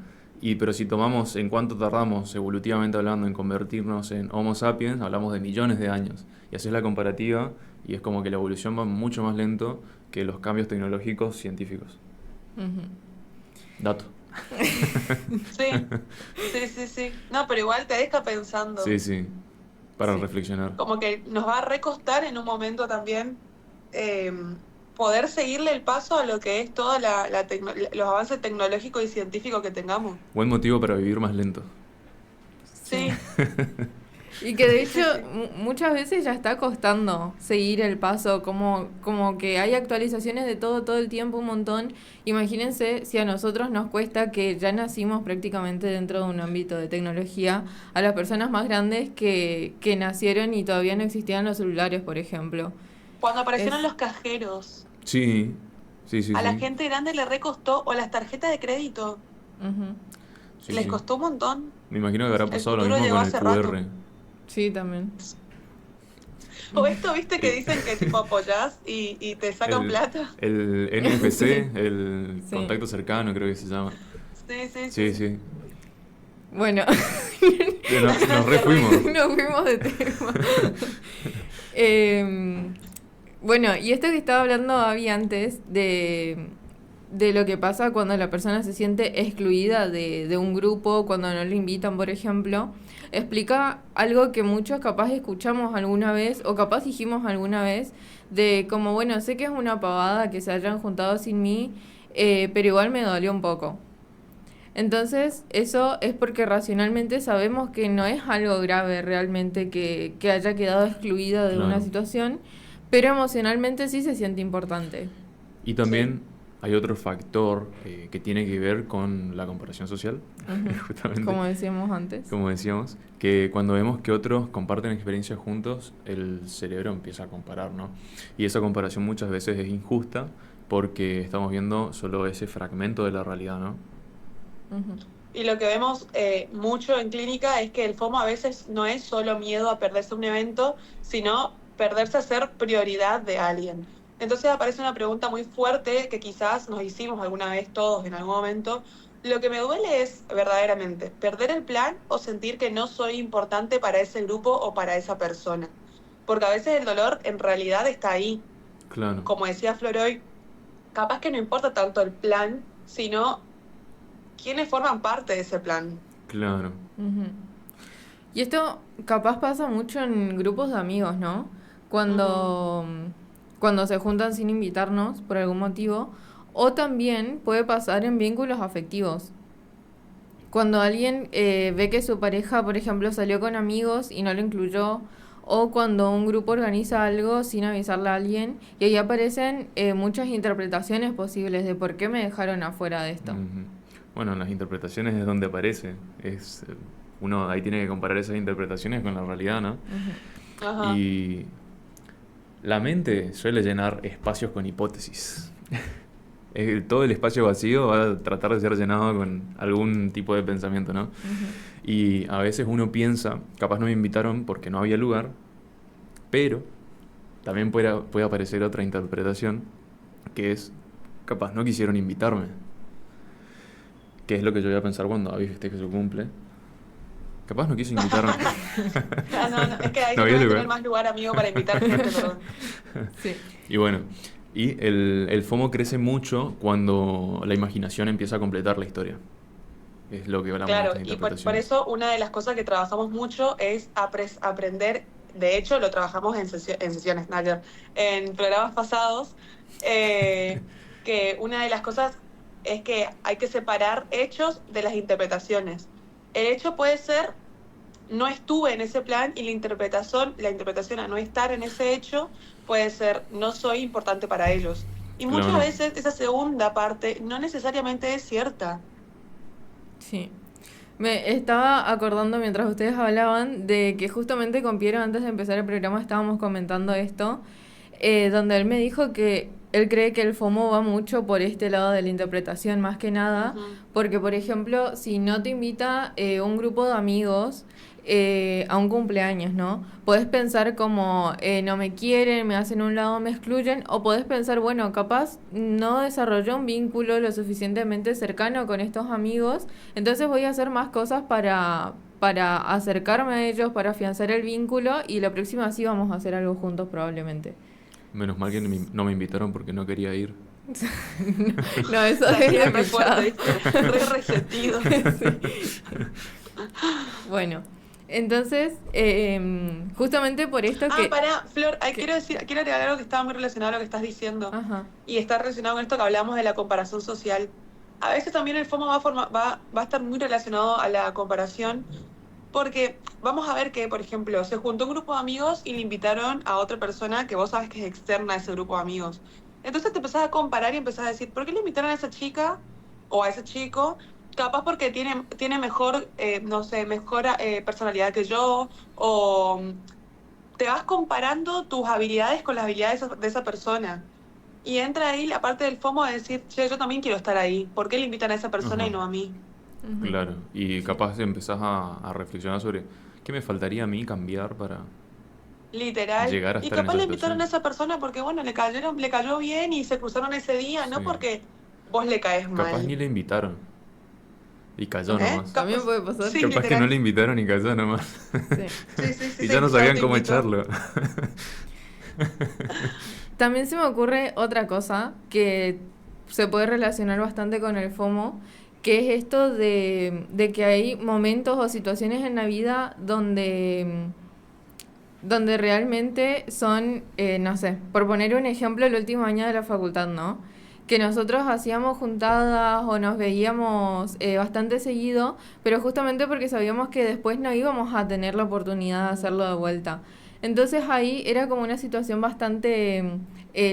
pero si tomamos en cuánto tardamos evolutivamente hablando en convertirnos en Homo sapiens, hablamos de millones de años. Y así es la comparativa, y es como que la evolución va mucho más lento que los cambios tecnológicos científicos. Ujú. Dato. Sí, sí, sí, sí. No, pero igual te deja pensando. Sí, sí, para Sí. reflexionar. Como que nos va a recostar en un momento también eh, poder seguirle el paso a lo que es todos los avances tecnológicos y científicos que tengamos. Buen motivo para vivir más lento. Sí. Sí, Y que de sí, hecho sí, sí. muchas veces ya está costando seguir el paso, como que hay actualizaciones de todo el tiempo, un montón. Imagínense si a nosotros nos cuesta que ya nacimos prácticamente dentro de un ámbito de tecnología, a las personas más grandes que nacieron y todavía no existían los celulares, por ejemplo. Cuando aparecieron Es, los cajeros, Sí, sí, sí, a la sí. gente grande le recostó, o las tarjetas de crédito, ujú. Sí, les sí. costó un montón. Me imagino que habrá El pasado lo futuro mismo llegó con el hace rato. QR. Sí, también. O esto, viste que El, dicen que tipo apoyás y te sacan el, plata. el NFC, Sí, el sí. contacto cercano, creo que se llama. Sí, sí, sí, Sí, sí. sí. Bueno, Nos Qué refuimos. nos fuimos de tema. Em, Bueno, y esto que estaba hablando Abby antes de lo que pasa cuando la persona se siente excluida de un grupo, cuando no le invitan, por ejemplo, explica algo que muchos capaz escuchamos alguna vez o capaz dijimos alguna vez, de como, bueno, sé que es una pavada que se hayan juntado sin mí, pero igual me dolió un poco. Entonces, eso es porque racionalmente sabemos que no es algo grave realmente que haya quedado excluida de una Claro. situación, pero emocionalmente sí se siente importante. Y Sí. también hay otro factor que tiene que ver con la comparación social, Ujú. justamente, Como decíamos antes. como decíamos, que cuando vemos que otros comparten experiencias juntos, el cerebro empieza a comparar, ¿no? Y esa comparación muchas veces es injusta porque estamos viendo solo ese fragmento de la realidad, ¿no? Ujú. Y lo que vemos mucho en clínica es que el FOMO a veces no es solo miedo a perderse un evento, sino perderse a ser prioridad de alguien. Entonces aparece una pregunta muy fuerte que quizás nos hicimos alguna vez todos en algún momento. Lo que me duele es verdaderamente perder el plan o sentir que no soy importante para ese grupo o para esa persona. porque a veces el dolor en realidad está ahí. Claro, Como decía Flor hoy, capaz que no importa tanto el plan, sino quiénes forman parte de ese plan. claro. Ujú. Y esto capaz pasa mucho en grupos de amigos, ¿no? Cuando se juntan sin invitarnos por algún motivo, o también puede pasar en vínculos afectivos. Cuando alguien ve que su pareja, por ejemplo, salió con amigos y no lo incluyó, o cuando un grupo organiza algo sin avisarle a alguien, y ahí aparecen muchas interpretaciones posibles de por qué me dejaron afuera de esto. Ujú. Bueno, en las interpretaciones es donde aparece. Uno ahí tiene que comparar esas interpretaciones con la realidad, ¿no? Ujú. Ajá. Y la mente suele llenar espacios con hipótesis. Todo el espacio vacío va a tratar de ser llenado con algún tipo de pensamiento, ¿no? Ujú. Y a veces uno piensa, capaz no me invitaron porque no había lugar, pero también puede aparecer otra interpretación, que es, capaz no quisieron invitarme. Que es lo que yo voy a pensar cuando Abby festeje su cumple. Capaz no quiso invitarme. Ah, no, es que ahí No no había debes lugar. tener más lugar, amigo, para invitar gente, perdón. Sí. Y bueno, y el FOMO crece mucho cuando la imaginación empieza a completar la historia. Es lo que hablamos de Claro, estas y por interpretaciones. eso una de las cosas que trabajamos mucho es aprender, de hecho lo trabajamos en sesiones, Nayer, en programas pasados, que una de las cosas es que hay que separar hechos de las interpretaciones. El hecho puede ser, no estuve en ese plan, y la interpretación a no estar en ese hecho puede ser, no soy importante para ellos. Y muchas Claro. veces esa segunda parte no necesariamente es cierta. Sí. Me estaba acordando mientras ustedes hablaban de que justamente con Piero antes de empezar el programa estábamos comentando esto, donde él me dijo que él cree que el FOMO va mucho por este lado de la interpretación más que nada, Ujú. porque por ejemplo, si no te invita un grupo de amigos a un cumpleaños, ¿no? Podés pensar como no me quieren, me hacen a un lado, me excluyen, o podés pensar, bueno, capaz no desarrolló un vínculo lo suficientemente cercano con estos amigos, entonces voy a hacer más cosas para acercarme a ellos, para afianzar el vínculo, y la próxima sí vamos a hacer algo juntos probablemente. Menos mal que no me invitaron porque no quería ir. No, eso La es tía de re fuerte, pechado. ¿viste? Re resentido. Sí. Bueno, entonces, justamente por esto Ah, que... pará, Flor, que- quiero agregar algo que estaba muy relacionado a lo que estás diciendo. Ajá. Y está relacionado con esto que hablamos de la comparación social. A veces también el FOMO va a estar muy relacionado a la comparación, porque vamos a ver que, por ejemplo, se juntó un grupo de amigos y le invitaron a otra persona que vos sabes que es externa a ese grupo de amigos. Entonces te empezás a comparar y empezás a decir, ¿por qué le invitaron a esa chica o a ese chico? Capaz porque tiene mejor, no sé, mejor personalidad que yo, o te vas comparando tus habilidades con las habilidades de esa persona. Y entra ahí la parte del FOMO de decir, che, yo también quiero estar ahí. ¿Por qué le invitan a esa persona Ajá, y no a mí? Ujú. claro. Y capaz empezás a reflexionar sobre qué me faltaría a mí cambiar para Literal. llegar a Y estar en capaz esa le invitaron a situación. esa persona porque, bueno, le cayó bien y se cruzaron ese día, no Sí. porque vos le caes Capaz ni mal. le invitaron y cayó nomás. También Capaz. puede pasar. Sí, Capaz que no literal. le invitaron y cayó nomás. Sí. Sí, sí, sí, Y ya sí, no chao, sabían te cómo invito. echarlo. También se me ocurre otra cosa que se puede relacionar bastante con el FOMO, que es esto de que hay momentos o situaciones en la vida donde realmente son, no sé, por poner un ejemplo, el último año de la facultad, ¿no? Que nosotros hacíamos juntadas o nos veíamos bastante seguido, pero justamente porque sabíamos que después no íbamos a tener la oportunidad de hacerlo de vuelta. Entonces ahí era como una situación bastante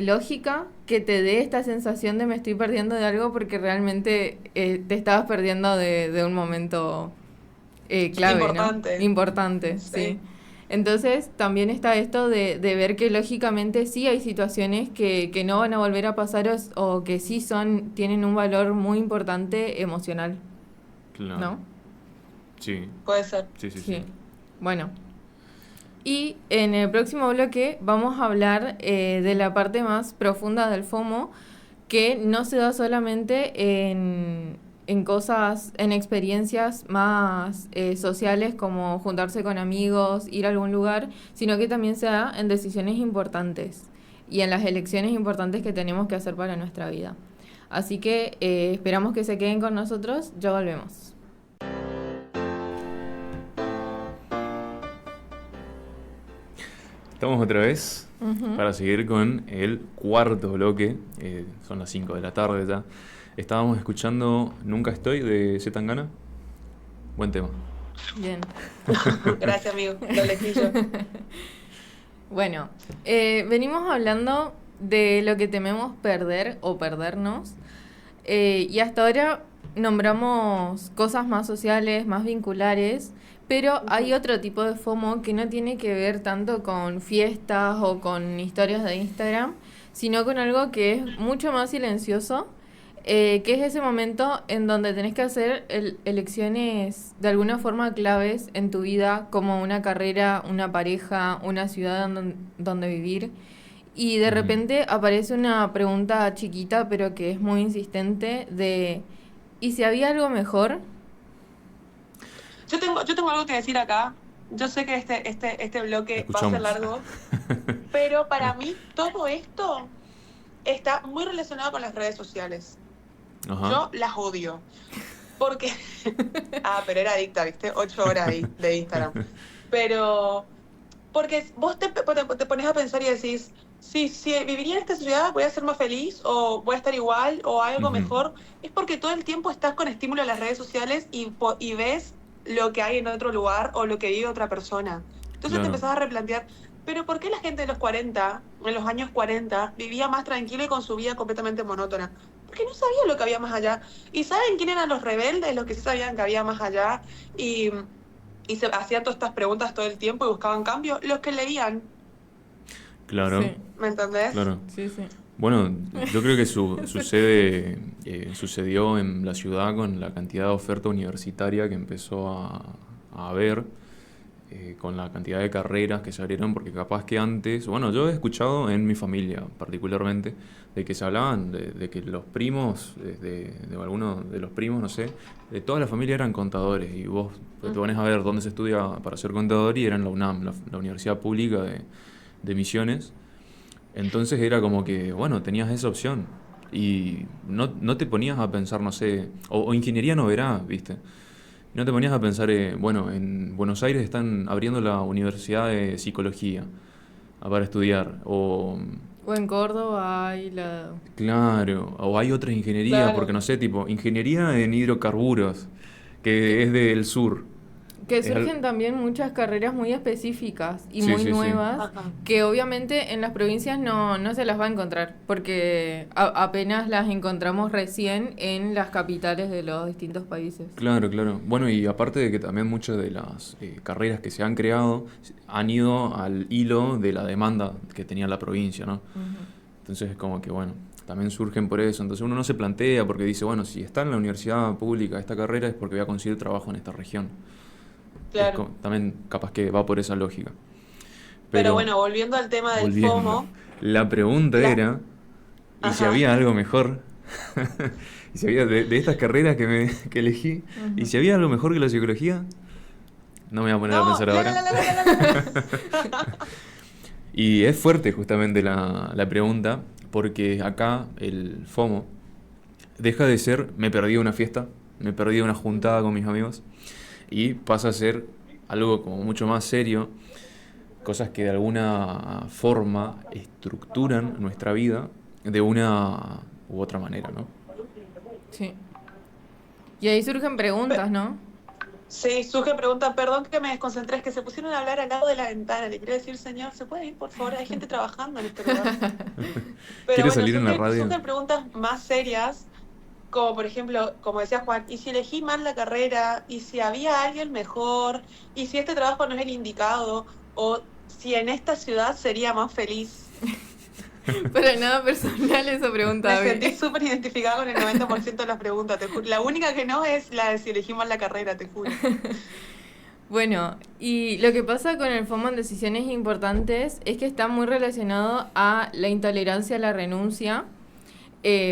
lógica que te dé esta sensación de me estoy perdiendo de algo porque realmente te estabas perdiendo de un momento clave, ¿no? Importante. Importante, sí. Sí. Entonces también está esto de ver que lógicamente sí hay situaciones que no van a volver a pasar o que sí tienen un valor muy importante emocional, Claro. ¿no? Sí, Puede ser. sí, sí, Sí. sí. Bueno, y en el próximo bloque vamos a hablar de la parte más profunda del FOMO, que no se da solamente en cosas, en experiencias más sociales como juntarse con amigos, ir a algún lugar, sino que también se da en decisiones importantes y en las elecciones importantes que tenemos que hacer para nuestra vida. Así que esperamos que se queden con nosotros, ya volvemos. Estamos otra vez para seguir con el cuarto bloque. Son las 5 de la tarde ya. Estábamos escuchando Nunca Estoy de C. Tangana. Buen tema. Bien. Gracias, amigo. Lo elegí yo. Bueno, venimos hablando de lo que tememos perder o perdernos. Y hasta ahora nombramos cosas más sociales, más vinculares, pero hay otro tipo de FOMO que no tiene que ver tanto con fiestas o con historias de Instagram, sino con algo que es mucho más silencioso, que es ese momento en donde tenés que hacer elecciones de alguna forma claves en tu vida, como una carrera, una pareja, una ciudad donde vivir. Y de repente aparece una pregunta chiquita, pero que es muy insistente, de ¿y si había algo mejor? Yo tengo algo que decir acá. Yo sé que este bloque va a ser largo, pero para mí todo esto está muy relacionado con las redes sociales. Ajá. Yo las odio. Porque... pero era adicta, ¿viste? 8 horas ahí de Instagram. Pero... Porque vos te pones a pensar y decís, si viviría en esta ciudad voy a ser más feliz, o voy a estar igual, o algo mejor. Es porque todo el tiempo estás con estímulo de las redes sociales y ves lo que hay en otro lugar o lo que vive otra persona. Entonces te empezás a replantear, pero ¿por qué la gente de los 40, en los años 40, vivía más tranquila y con su vida completamente monótona? Porque no sabían lo que había más allá. ¿Y saben quién eran los rebeldes? Los que sí sabían que había más allá y se hacían todas estas preguntas todo el tiempo y buscaban cambio. Los que leían. Claro. Sí. ¿Me entendés? Claro. Sí, sí. Bueno, yo creo que sucedió en la ciudad con la cantidad de oferta universitaria que empezó a haber, con la cantidad de carreras que se abrieron, porque capaz que antes, bueno, yo he escuchado en mi familia particularmente, de que se hablaban de que los primos, de algunos de los primos, no sé, de toda la familia eran contadores, y vos te pones a ver dónde se estudia para ser contador y era en la UNAM, la Universidad Pública de Misiones. Entonces era como que, bueno, tenías esa opción y no te ponías a pensar, no sé, o ingeniería no verás, ¿viste? No te ponías a pensar, bueno, en Buenos Aires están abriendo la Universidad de Psicología para estudiar, o en Córdoba hay claro, o hay otra ingeniería, Claro. porque no sé, tipo, ingeniería en hidrocarburos, que es del sur. Que Es surgen también muchas carreras muy específicas y Sí, muy sí, sí. nuevas, Ajá. que obviamente en las provincias no se las va a encontrar, porque apenas las encontramos recién en las capitales de los distintos países. Claro, claro. Bueno, y aparte de que también muchas de las carreras que se han creado han ido al hilo de la demanda que tenía la provincia, ¿no? Entonces es como que, bueno, también surgen por eso. Entonces uno no se plantea porque dice, bueno, si está en la universidad pública esta carrera es porque voy a conseguir trabajo en esta región. Claro. También capaz que va por esa lógica. Pero bueno, volviendo al tema del volviendo, FOMO. la pregunta era, ¿y si Ajá. había algo mejor? ¿Y si había de estas carreras que elegí? ¿Y si había algo mejor que la psicología? No me voy a poner a pensar ahora. Y es fuerte justamente la pregunta, porque acá el FOMO deja de ser me perdí una fiesta, me perdí una juntada con mis amigos, y pasa a ser algo como mucho más serio, cosas que de alguna forma estructuran nuestra vida de una u otra manera, ¿no? Sí. Y ahí surgen preguntas, ¿no? Sí, surge pregunta, perdón que me desconcentré, es que se pusieron a hablar al lado de la ventana. Le quería decir, señor, ¿se puede ir, por favor? Hay gente trabajando en este lugar. Pero ¿Quiere salir en la radio? surgen preguntas más serias, como por ejemplo, como decía Juan, ¿y si elegí mal la carrera? ¿Y si había alguien mejor? ¿Y si este trabajo no es el indicado? ¿O si en esta ciudad sería más feliz? Para nada personal esa pregunta. Me Abby. sentí súper identificada con el 90% de las preguntas, te juro. La única que no es la de si elegí mal la carrera, te juro. Bueno, y lo que pasa con el FOMO en decisiones importantes es que está muy relacionado a la intolerancia a la renuncia.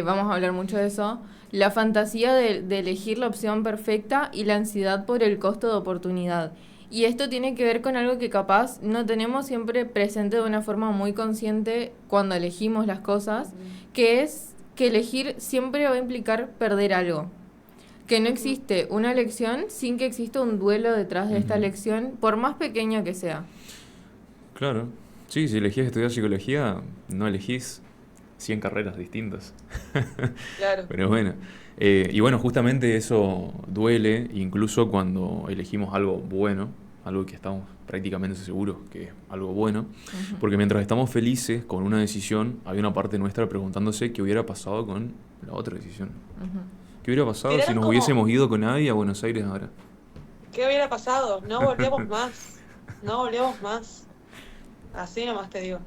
Vamos a hablar mucho de eso. la fantasía de elegir la opción perfecta y la ansiedad por el costo de oportunidad. Y esto tiene que ver con algo que capaz no tenemos siempre presente de una forma muy consciente cuando elegimos las cosas, que es que elegir siempre va a implicar perder algo. Que no existe una elección sin que exista un duelo detrás de esta elección, por más pequeño que sea. Claro. Sí, si elegís estudiar psicología, no elegís 100 carreras distintas. Claro. Pero bueno. Y bueno, justamente eso duele, incluso cuando elegimos algo bueno, algo que estamos prácticamente seguros que es algo bueno, porque mientras estamos felices con una decisión, hay una parte nuestra preguntándose qué hubiera pasado con la otra decisión. ¿Qué hubiera pasado si nos hubiésemos ido con Abby a Buenos Aires ahora? ¿Qué hubiera pasado? No volvíamos más. No volvíamos más. Así nomás te digo.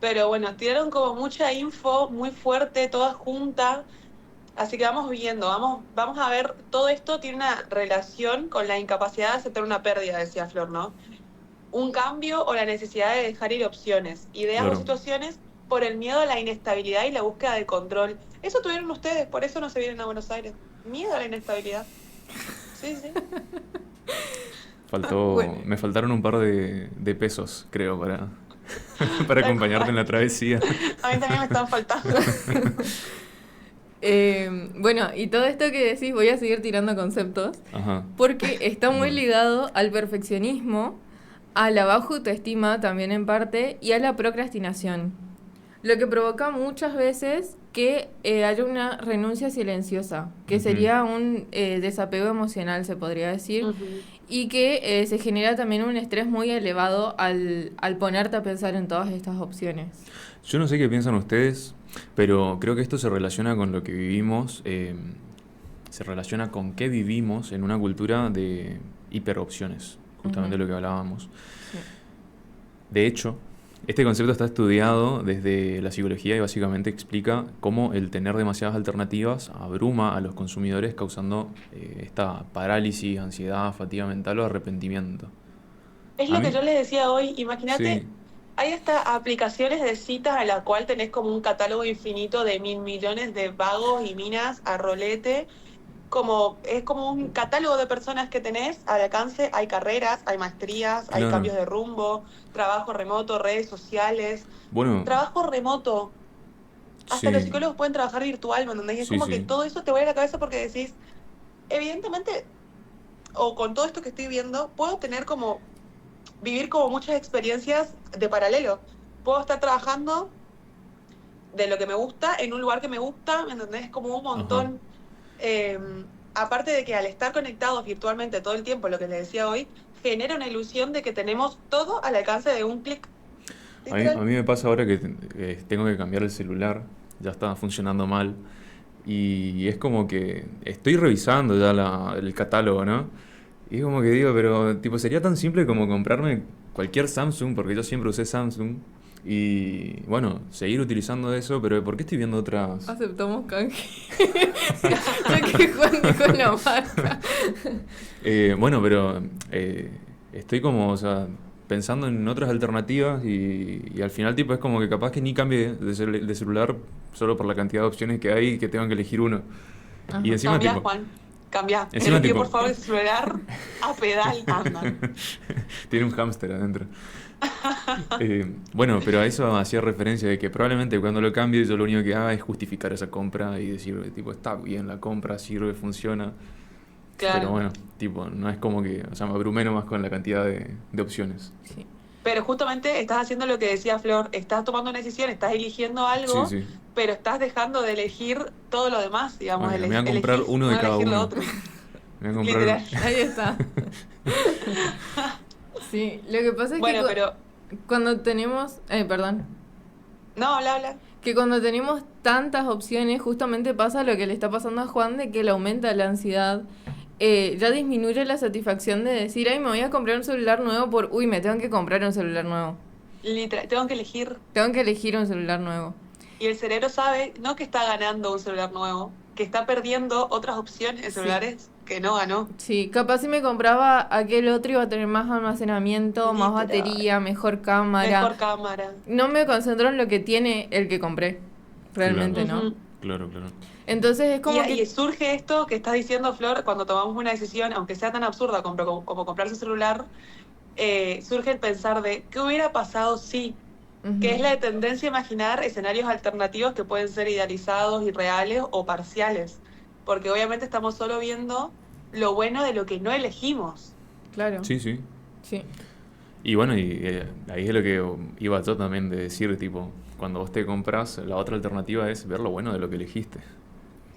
Pero bueno, tiraron como mucha info muy fuerte, toda junta. Así que vamos viendo, vamos a ver, todo esto tiene una relación con la incapacidad de aceptar una pérdida, decía Flor, ¿no? Un cambio o la necesidad de dejar ir opciones, ideas o situaciones por el miedo a la inestabilidad y la búsqueda de control. Eso tuvieron ustedes, por eso no se vienen a Buenos Aires. Miedo a la inestabilidad. Sí. Me faltaron un par de pesos, creo, para acompañarte en la travesía. A mí también me están faltando. Bueno, y todo esto que decís, voy a seguir tirando conceptos, porque está muy ligado al perfeccionismo, a la baja autoestima también en parte, y a la procrastinación. Lo que provoca muchas veces que haya una renuncia silenciosa, que sería un desapego emocional, se podría decir, y que se genera también un estrés muy elevado al ponerte a pensar en todas estas opciones. Yo no sé qué piensan ustedes, pero creo que esto se relaciona con lo que vivimos, se relaciona con qué vivimos en una cultura de hiperopciones, justamente lo que hablábamos. Sí. De hecho, este concepto está estudiado desde la psicología y básicamente explica cómo el tener demasiadas alternativas abruma a los consumidores, causando esta parálisis, ansiedad, fatiga mental o arrepentimiento. Es lo que yo les decía hoy, imagínate, hay hasta aplicaciones de citas a la cual tenés como un catálogo infinito de 1.000 millones de vagos y minas a rolete, es como un catálogo de personas que tenés al alcance. Hay carreras, hay maestrías, hay cambios de rumbo, trabajo remoto, redes sociales. Bueno, trabajo remoto. Hasta los psicólogos pueden trabajar virtual, ¿me entendés? Es como que todo eso te vuelve a la cabeza porque decís, evidentemente, o con todo esto que estoy viendo, puedo vivir como muchas experiencias de paralelo. Puedo estar trabajando de lo que me gusta en un lugar que me gusta, ¿me entendés? Como un montón. Aparte de que al estar conectados virtualmente todo el tiempo, lo que les decía hoy, genera una ilusión de que tenemos todo al alcance de un clic. A mí me pasa ahora que tengo que cambiar el celular, ya está funcionando mal, y es como que estoy revisando ya el catálogo, ¿no? Y es como que digo, pero tipo sería tan simple como comprarme cualquier Samsung, porque yo siempre usé Samsung, y bueno, seguir utilizando eso, pero ¿por qué estoy viendo otras? Aceptamos canje. Ya que Juan dijo la marca. Bueno, pero estoy como, o sea, pensando en otras alternativas y al final tipo es como que capaz que ni cambie de celular solo por la cantidad de opciones que hay y que tengan que elegir uno. Y encima Cambia, tipo, Juan, cambia. Encima Por favor el celular a pedal, anda. Tiene un hámster adentro. Bueno, pero a eso hacía referencia de que probablemente cuando lo cambie yo lo único que haga es justificar esa compra y decir, tipo, está bien la compra, sirve, funciona. Claro. Pero bueno, tipo, no es como que, o sea, me abrumé nomás con la cantidad de opciones. Sí. Pero justamente estás haciendo lo que decía Flor, estás tomando una decisión, estás eligiendo algo, pero estás dejando de elegir todo lo demás, digamos. Bueno, me voy a comprar uno de cada uno. Me voy a comprar Literal. Ahí está. Sí, lo que pasa es bueno, que cuando tenemos... perdón. No, habla. Que cuando tenemos tantas opciones, justamente pasa lo que le está pasando a Juan, de que le aumenta la ansiedad. Ya disminuye la satisfacción de decir, ay, me voy a comprar un celular nuevo me tengo que comprar un celular nuevo. Literal, tengo que elegir. Tengo que elegir un celular nuevo. Y el cerebro sabe, no que está ganando un celular nuevo, que está perdiendo otras opciones de celulares que no ganó. Sí, capaz si me compraba aquel otro iba a tener más almacenamiento, más batería, mejor cámara. No me concentro en lo que tiene el que compré. Realmente claro. no. Claro. Entonces es como Y surge esto que estás diciendo, Flor, cuando tomamos una decisión, aunque sea tan absurda como comprarse un celular, surge el pensar de ¿qué hubiera pasado si? Que es la tendencia a imaginar escenarios alternativos que pueden ser idealizados, irreales o parciales. Porque obviamente estamos solo viendo lo bueno de lo que no elegimos. Claro. Sí, sí. Sí. Y bueno, ahí es lo que iba yo también de decir, tipo, cuando vos te compras, la otra alternativa es ver lo bueno de lo que elegiste.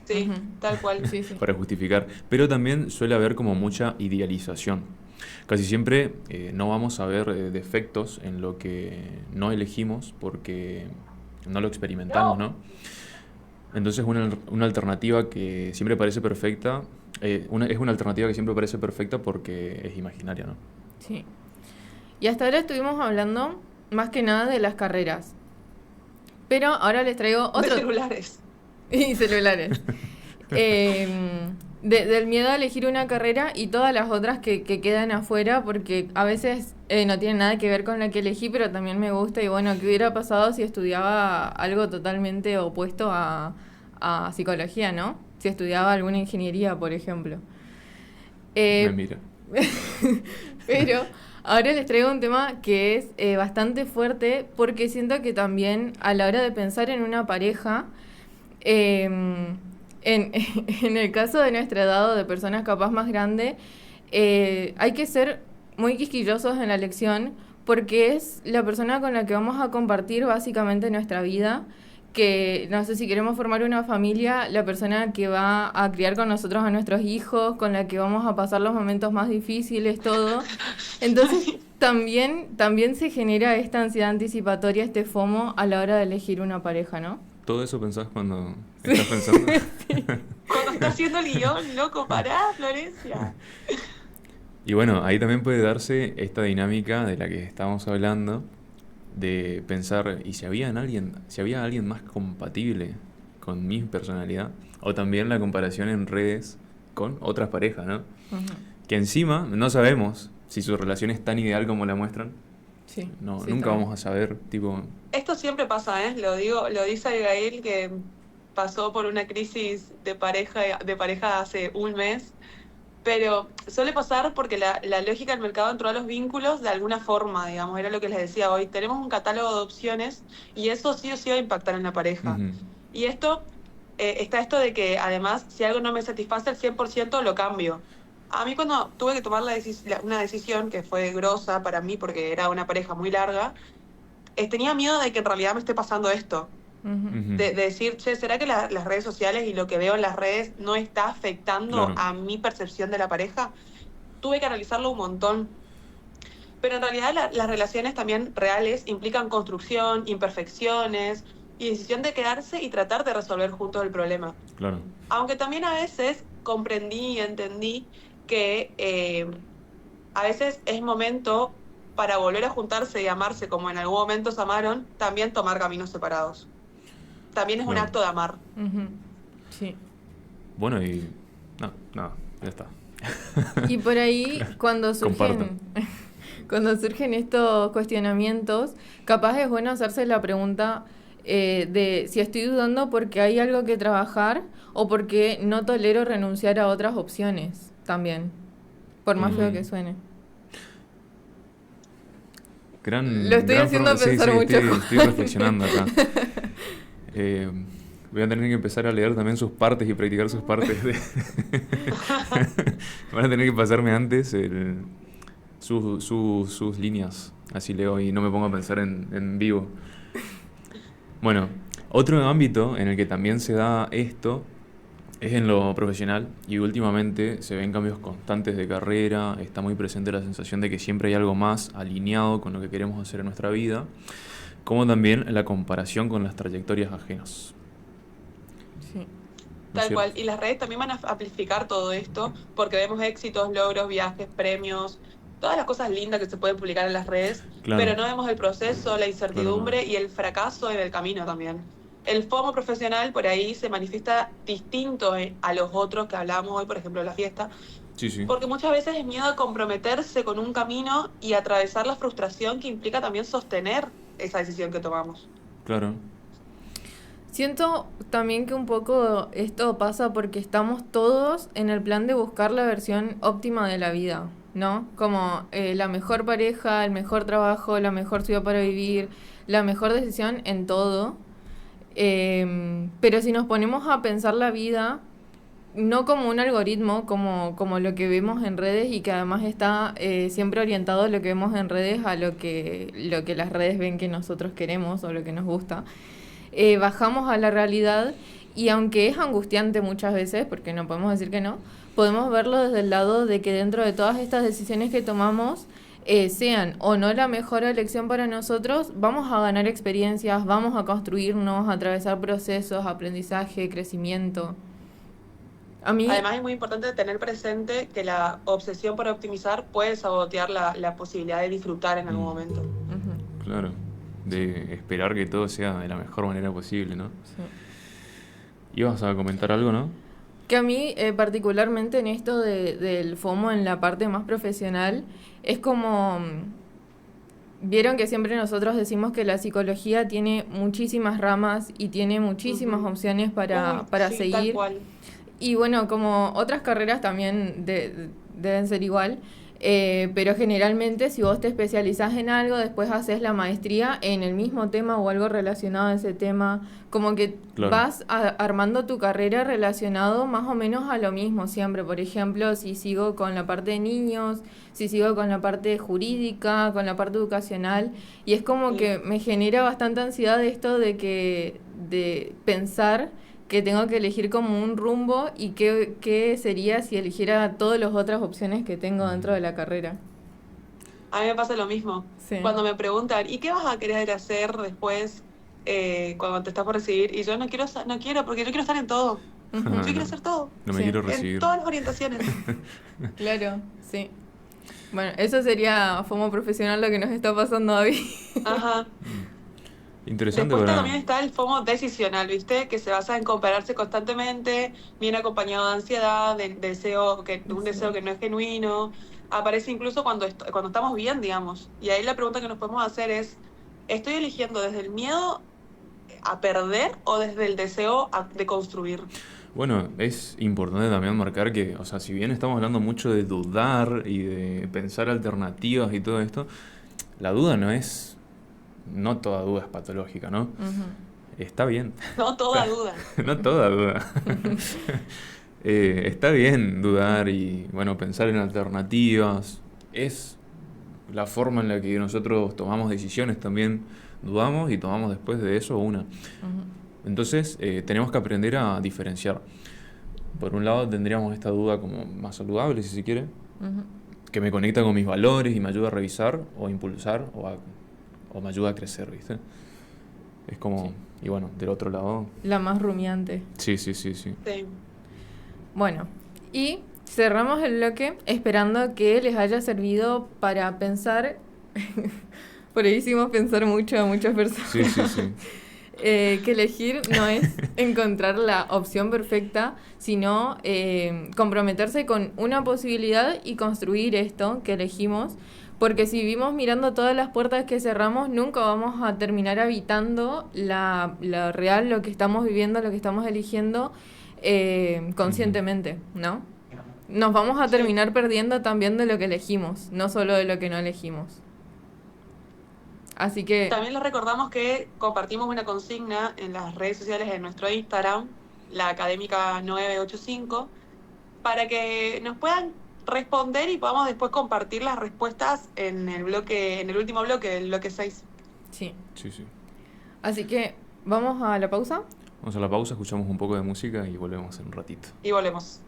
Sí, tal cual. Sí, sí. Para justificar. Pero también suele haber como mucha idealización. Casi siempre no vamos a ver defectos en lo que no elegimos porque no lo experimentamos, ¿no? Entonces una alternativa que siempre parece perfecta, es una alternativa que siempre parece perfecta porque es imaginaria, ¿no? Sí. Y hasta ahora estuvimos hablando más que nada de las carreras. Pero ahora les traigo De otro... celulares. Y celulares. Del miedo a elegir una carrera y todas las otras que quedan afuera, porque a veces no tienen nada que ver con la que elegí, pero también me gusta. Y bueno, ¿qué hubiera pasado si estudiaba algo totalmente opuesto a psicología, ¿no? Si estudiaba alguna ingeniería, por ejemplo. Me mira. Pero ahora les traigo un tema que es bastante fuerte, porque siento que también a la hora de pensar en una pareja... En el caso de nuestra edad o de personas capaz más grandes, hay que ser muy quisquillosos en la elección porque es la persona con la que vamos a compartir básicamente nuestra vida, que no sé si queremos formar una familia, la persona que va a criar con nosotros a nuestros hijos, con la que vamos a pasar los momentos más difíciles, todo. Entonces también se genera esta ansiedad anticipatoria, este FOMO a la hora de elegir una pareja, ¿no? ¿Todo eso pensás cuando estás pensando? Cuando estás haciendo el guión, loco, pará, Florencia. Y bueno, ahí también puede darse esta dinámica de la que estábamos hablando, de pensar, ¿y si había alguien más compatible con mi personalidad? O también la comparación en redes con otras parejas, ¿no? Ujú. Que encima no sabemos si su relación es tan ideal como la muestran. Sí, No, sí, nunca también. vamos a saber, tipo... Esto siempre pasa, ¿eh? Lo dice Abigail, que pasó por una crisis de pareja hace un mes. Pero suele pasar porque la lógica del mercado entró a los vínculos de alguna forma, digamos, era lo que les decía hoy. Tenemos un catálogo de opciones y eso sí o sí va a impactar en la pareja. Ujú. Y está esto de que además, si algo no me satisface al 100%, lo cambio. A mí cuando tuve que tomar una decisión que fue grosa para mí porque era una pareja muy larga, tenía miedo de que en realidad me esté pasando esto. Ujú. Ujú. De decir, che, ¿será que las redes sociales y lo que veo en las redes no está afectando Claro. a mi percepción de la pareja? Tuve que analizarlo un montón. Pero en realidad las relaciones también reales implican construcción, imperfecciones y decisión de quedarse y tratar de resolver juntos el problema. Claro. Aunque también a veces comprendí y entendí que a veces es momento para volver a juntarse y amarse como en algún momento se amaron, también tomar caminos separados. También es un Claro. acto de amar. Ujú. Sí. Bueno, y... No, ya está. Y por ahí, Comparto. cuando surgen estos cuestionamientos, capaz es bueno hacerse la pregunta de si estoy dudando porque hay algo que trabajar o porque no tolero renunciar a otras opciones también, por más feo que suene. Lo estoy haciendo sí, pensar mucho. Estoy reflexionando acá. Voy a tener que empezar a leer también sus partes y practicar sus partes. Van a tener que pasarme antes sus líneas. Así leo y no me pongo a pensar en vivo. Bueno, otro ámbito en el que también se da esto es en lo profesional y últimamente se ven cambios constantes de carrera, está muy presente la sensación de que siempre hay algo más alineado con lo que queremos hacer en nuestra vida, como también la comparación con las trayectorias ajenas. Sí. ¿No es Tal cierto? cual. Y las redes también van a amplificar todo esto porque vemos éxitos, logros, viajes, premios, todas las cosas lindas que se pueden publicar en las redes, Claro. pero no vemos el proceso, la incertidumbre y el fracaso en el camino también. El FOMO profesional por ahí se manifiesta distinto a los otros que hablábamos hoy, por ejemplo, en la fiesta, Sí, sí. porque muchas veces es miedo a comprometerse con un camino y atravesar la frustración que implica también sostener esa decisión que tomamos. Claro. Siento también que un poco esto pasa porque estamos todos en el plan de buscar la versión óptima de la vida, ¿no? Como la mejor pareja, el mejor trabajo, la mejor ciudad para vivir, la mejor decisión en todo. Pero si nos ponemos a pensar la vida, no como un algoritmo, como lo que vemos en redes y que además está siempre orientado lo que vemos en redes a lo que las redes ven que nosotros queremos o lo que nos gusta. Bajamos a la realidad y aunque es angustiante muchas veces, porque no podemos decir que no, podemos verlo desde el lado de que dentro de todas estas decisiones que tomamos, sean o no la mejor elección para nosotros, vamos a ganar experiencias, vamos a construirnos, a atravesar procesos, aprendizaje, crecimiento. A mí, Además, es muy importante tener presente que la obsesión por optimizar puede sabotear la posibilidad de disfrutar en algún momento. Ujú, Claro, de esperar que todo sea de la mejor manera posible, ¿no? sí. Ibas a comentar algo, ¿no? Que a mí, particularmente en esto del FOMO en la parte más profesional, es como, vieron que siempre nosotros decimos que la psicología tiene muchísimas ramas y tiene muchísimas Ujú. opciones para Sí, tal seguir. cual. Y bueno, como otras carreras también deben ser igual, pero generalmente si vos te especializás en algo, después haces la maestría en el mismo tema o algo relacionado a ese tema, como que Claro. vas armando tu carrera relacionado más o menos a lo mismo siempre. Por ejemplo, si sigo con la parte de niños, si sigo con la parte jurídica, con la parte educacional, y es como Sí. que me genera bastante ansiedad esto de pensar que tengo que elegir como un rumbo y qué sería si eligiera todas las otras opciones que tengo dentro de la carrera. A mí me pasa lo mismo. Sí. Cuando me preguntan, ¿y qué vas a querer hacer después cuando te estás por recibir? Y yo no quiero, porque yo quiero estar en todo. Ujú. Yo No, quiero hacer todo. no me Sí. quiero En recibir. todas las orientaciones. Claro, sí. Bueno, eso sería FOMO profesional lo que nos está pasando hoy. Ajá. Interesante Después para... también está el FOMO decisional, ¿viste? Que se basa en compararse constantemente, viene acompañado de ansiedad, de un deseo que no es genuino. Aparece incluso cuando estamos bien, digamos. Y ahí la pregunta que nos podemos hacer es, ¿estoy eligiendo desde el miedo a perder o desde el deseo de construir? Bueno, es importante también marcar que, o sea, si bien estamos hablando mucho de dudar y de pensar alternativas y todo esto, la duda no es... No toda duda es patológica, ¿no? Ujú. Está bien. No toda duda. No toda duda. Está bien dudar y, bueno, pensar en alternativas. Es la forma en la que nosotros tomamos decisiones también. Dudamos y tomamos después de eso una. Ujú. Entonces, tenemos que aprender a diferenciar. Por un lado, tendríamos esta duda como más saludable, si se quiere, Ujú. que me conecta con mis valores y me ayuda a revisar o impulsar o me ayuda a crecer, ¿viste? Es como... Sí. Y bueno, del otro lado... La más rumiante. Sí, sí, sí, sí. Sí. Bueno, y cerramos el bloque esperando que les haya servido para pensar. Por ahí hicimos pensar mucho a muchas personas. Sí, sí, sí. Que elegir no es encontrar la opción perfecta, sino comprometerse con una posibilidad y construir esto que elegimos. Porque si vivimos mirando todas las puertas que cerramos, nunca vamos a terminar habitando la real, lo que estamos viviendo, lo que estamos eligiendo conscientemente, ¿no? Nos vamos a Sí. terminar perdiendo también de lo que elegimos, no solo de lo que no elegimos. Así que, También les recordamos que compartimos una consigna en las redes sociales de nuestro Instagram, la Académica 985, para que nos puedan responder y podamos después compartir las respuestas en el último bloque, el bloque 6. sí. Sí, sí. Así que, ¿vamos a la pausa? Vamos a la pausa, escuchamos un poco de música y volvemos en un ratito. Y volvemos.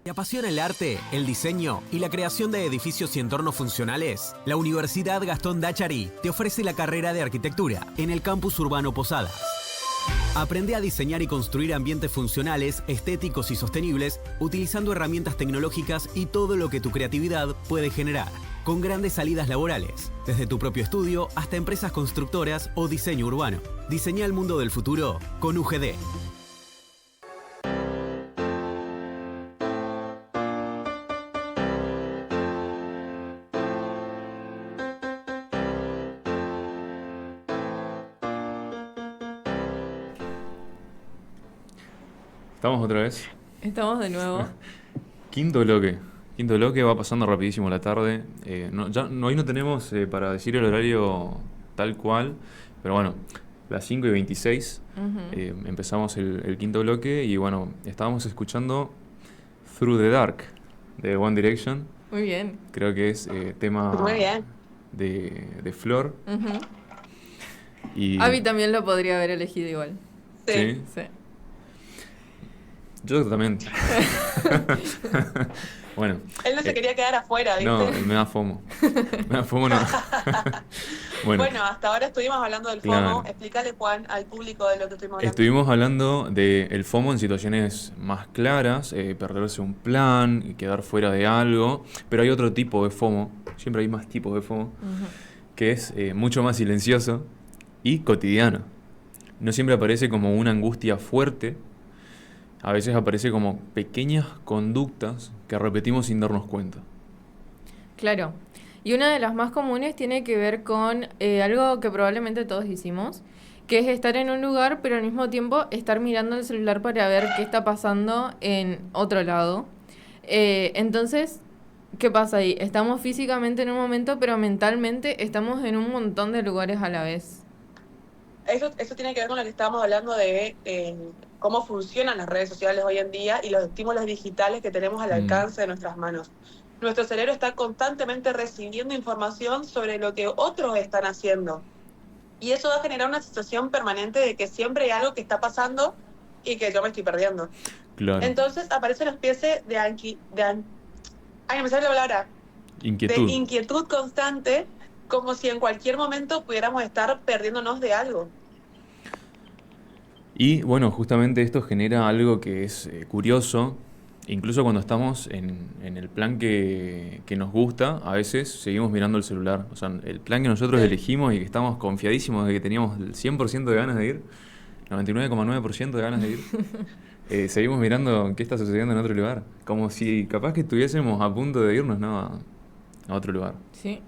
¿Te apasiona el arte, el diseño y la creación de edificios y entornos funcionales? La Universidad Gastón Dachari te ofrece la carrera de arquitectura en el campus urbano Posadas. Aprende a diseñar y construir ambientes funcionales, estéticos y sostenibles utilizando herramientas tecnológicas y todo lo que tu creatividad puede generar. Con grandes salidas laborales, desde tu propio estudio hasta empresas constructoras o diseño urbano. Diseña el mundo del futuro con UGD. Estamos otra vez. Estamos de nuevo. Quinto bloque. Quinto bloque, va pasando rapidísimo la tarde. Hoy no tenemos para decir el horario tal cual, pero bueno, las 5:26 empezamos el quinto bloque y bueno, estábamos escuchando Through the Dark de One Direction. Muy bien. Creo que es tema Muy bien. de Flor. Ujú. Y, Abby también lo podría haber elegido igual. Sí. Sí. Yo también. Bueno. Él no se quería quedar afuera, ¿viste? No, me da FOMO. Me da FOMO, no. Bueno, Hasta ahora estuvimos hablando del claro. FOMO. Explícale, Juan, al público de lo que estuvimos hablando. Estuvimos hablando del FOMO en situaciones más claras, perderse un plan y quedar fuera de algo, pero hay otro tipo de FOMO, siempre hay más tipos de FOMO, Ujú. que es mucho más silencioso y cotidiano. No siempre aparece como una angustia fuerte, a veces aparece como pequeñas conductas que repetimos sin darnos cuenta. Claro. Y una de las más comunes tiene que ver con algo que probablemente todos hicimos, que es estar en un lugar, pero al mismo tiempo estar mirando el celular para ver qué está pasando en otro lado. Entonces, ¿qué pasa ahí? Estamos físicamente en un momento, pero mentalmente estamos en un montón de lugares a la vez. Eso tiene que ver con lo que estábamos hablando de cómo funcionan las redes sociales hoy en día y los estímulos digitales que tenemos al alcance de nuestras manos. Nuestro cerebro está constantemente recibiendo información sobre lo que otros están haciendo. Y eso va a generar una sensación permanente de que siempre hay algo que está pasando y que yo me estoy perdiendo. Claro. Entonces aparecen los pies de ay, no me sale la palabra. Inquietud. De inquietud constante, como si en cualquier momento pudiéramos estar perdiéndonos de algo. Y bueno, justamente esto genera algo que es curioso, incluso cuando estamos en el plan que nos gusta, a veces seguimos mirando el celular. O sea, el plan que nosotros elegimos y que estamos confiadísimos de que teníamos el 100% de ganas de ir, 99,9% de ganas de ir, seguimos mirando qué está sucediendo en otro lugar. Como si capaz que estuviésemos a punto de irnos, ¿no? a otro lugar. Sí.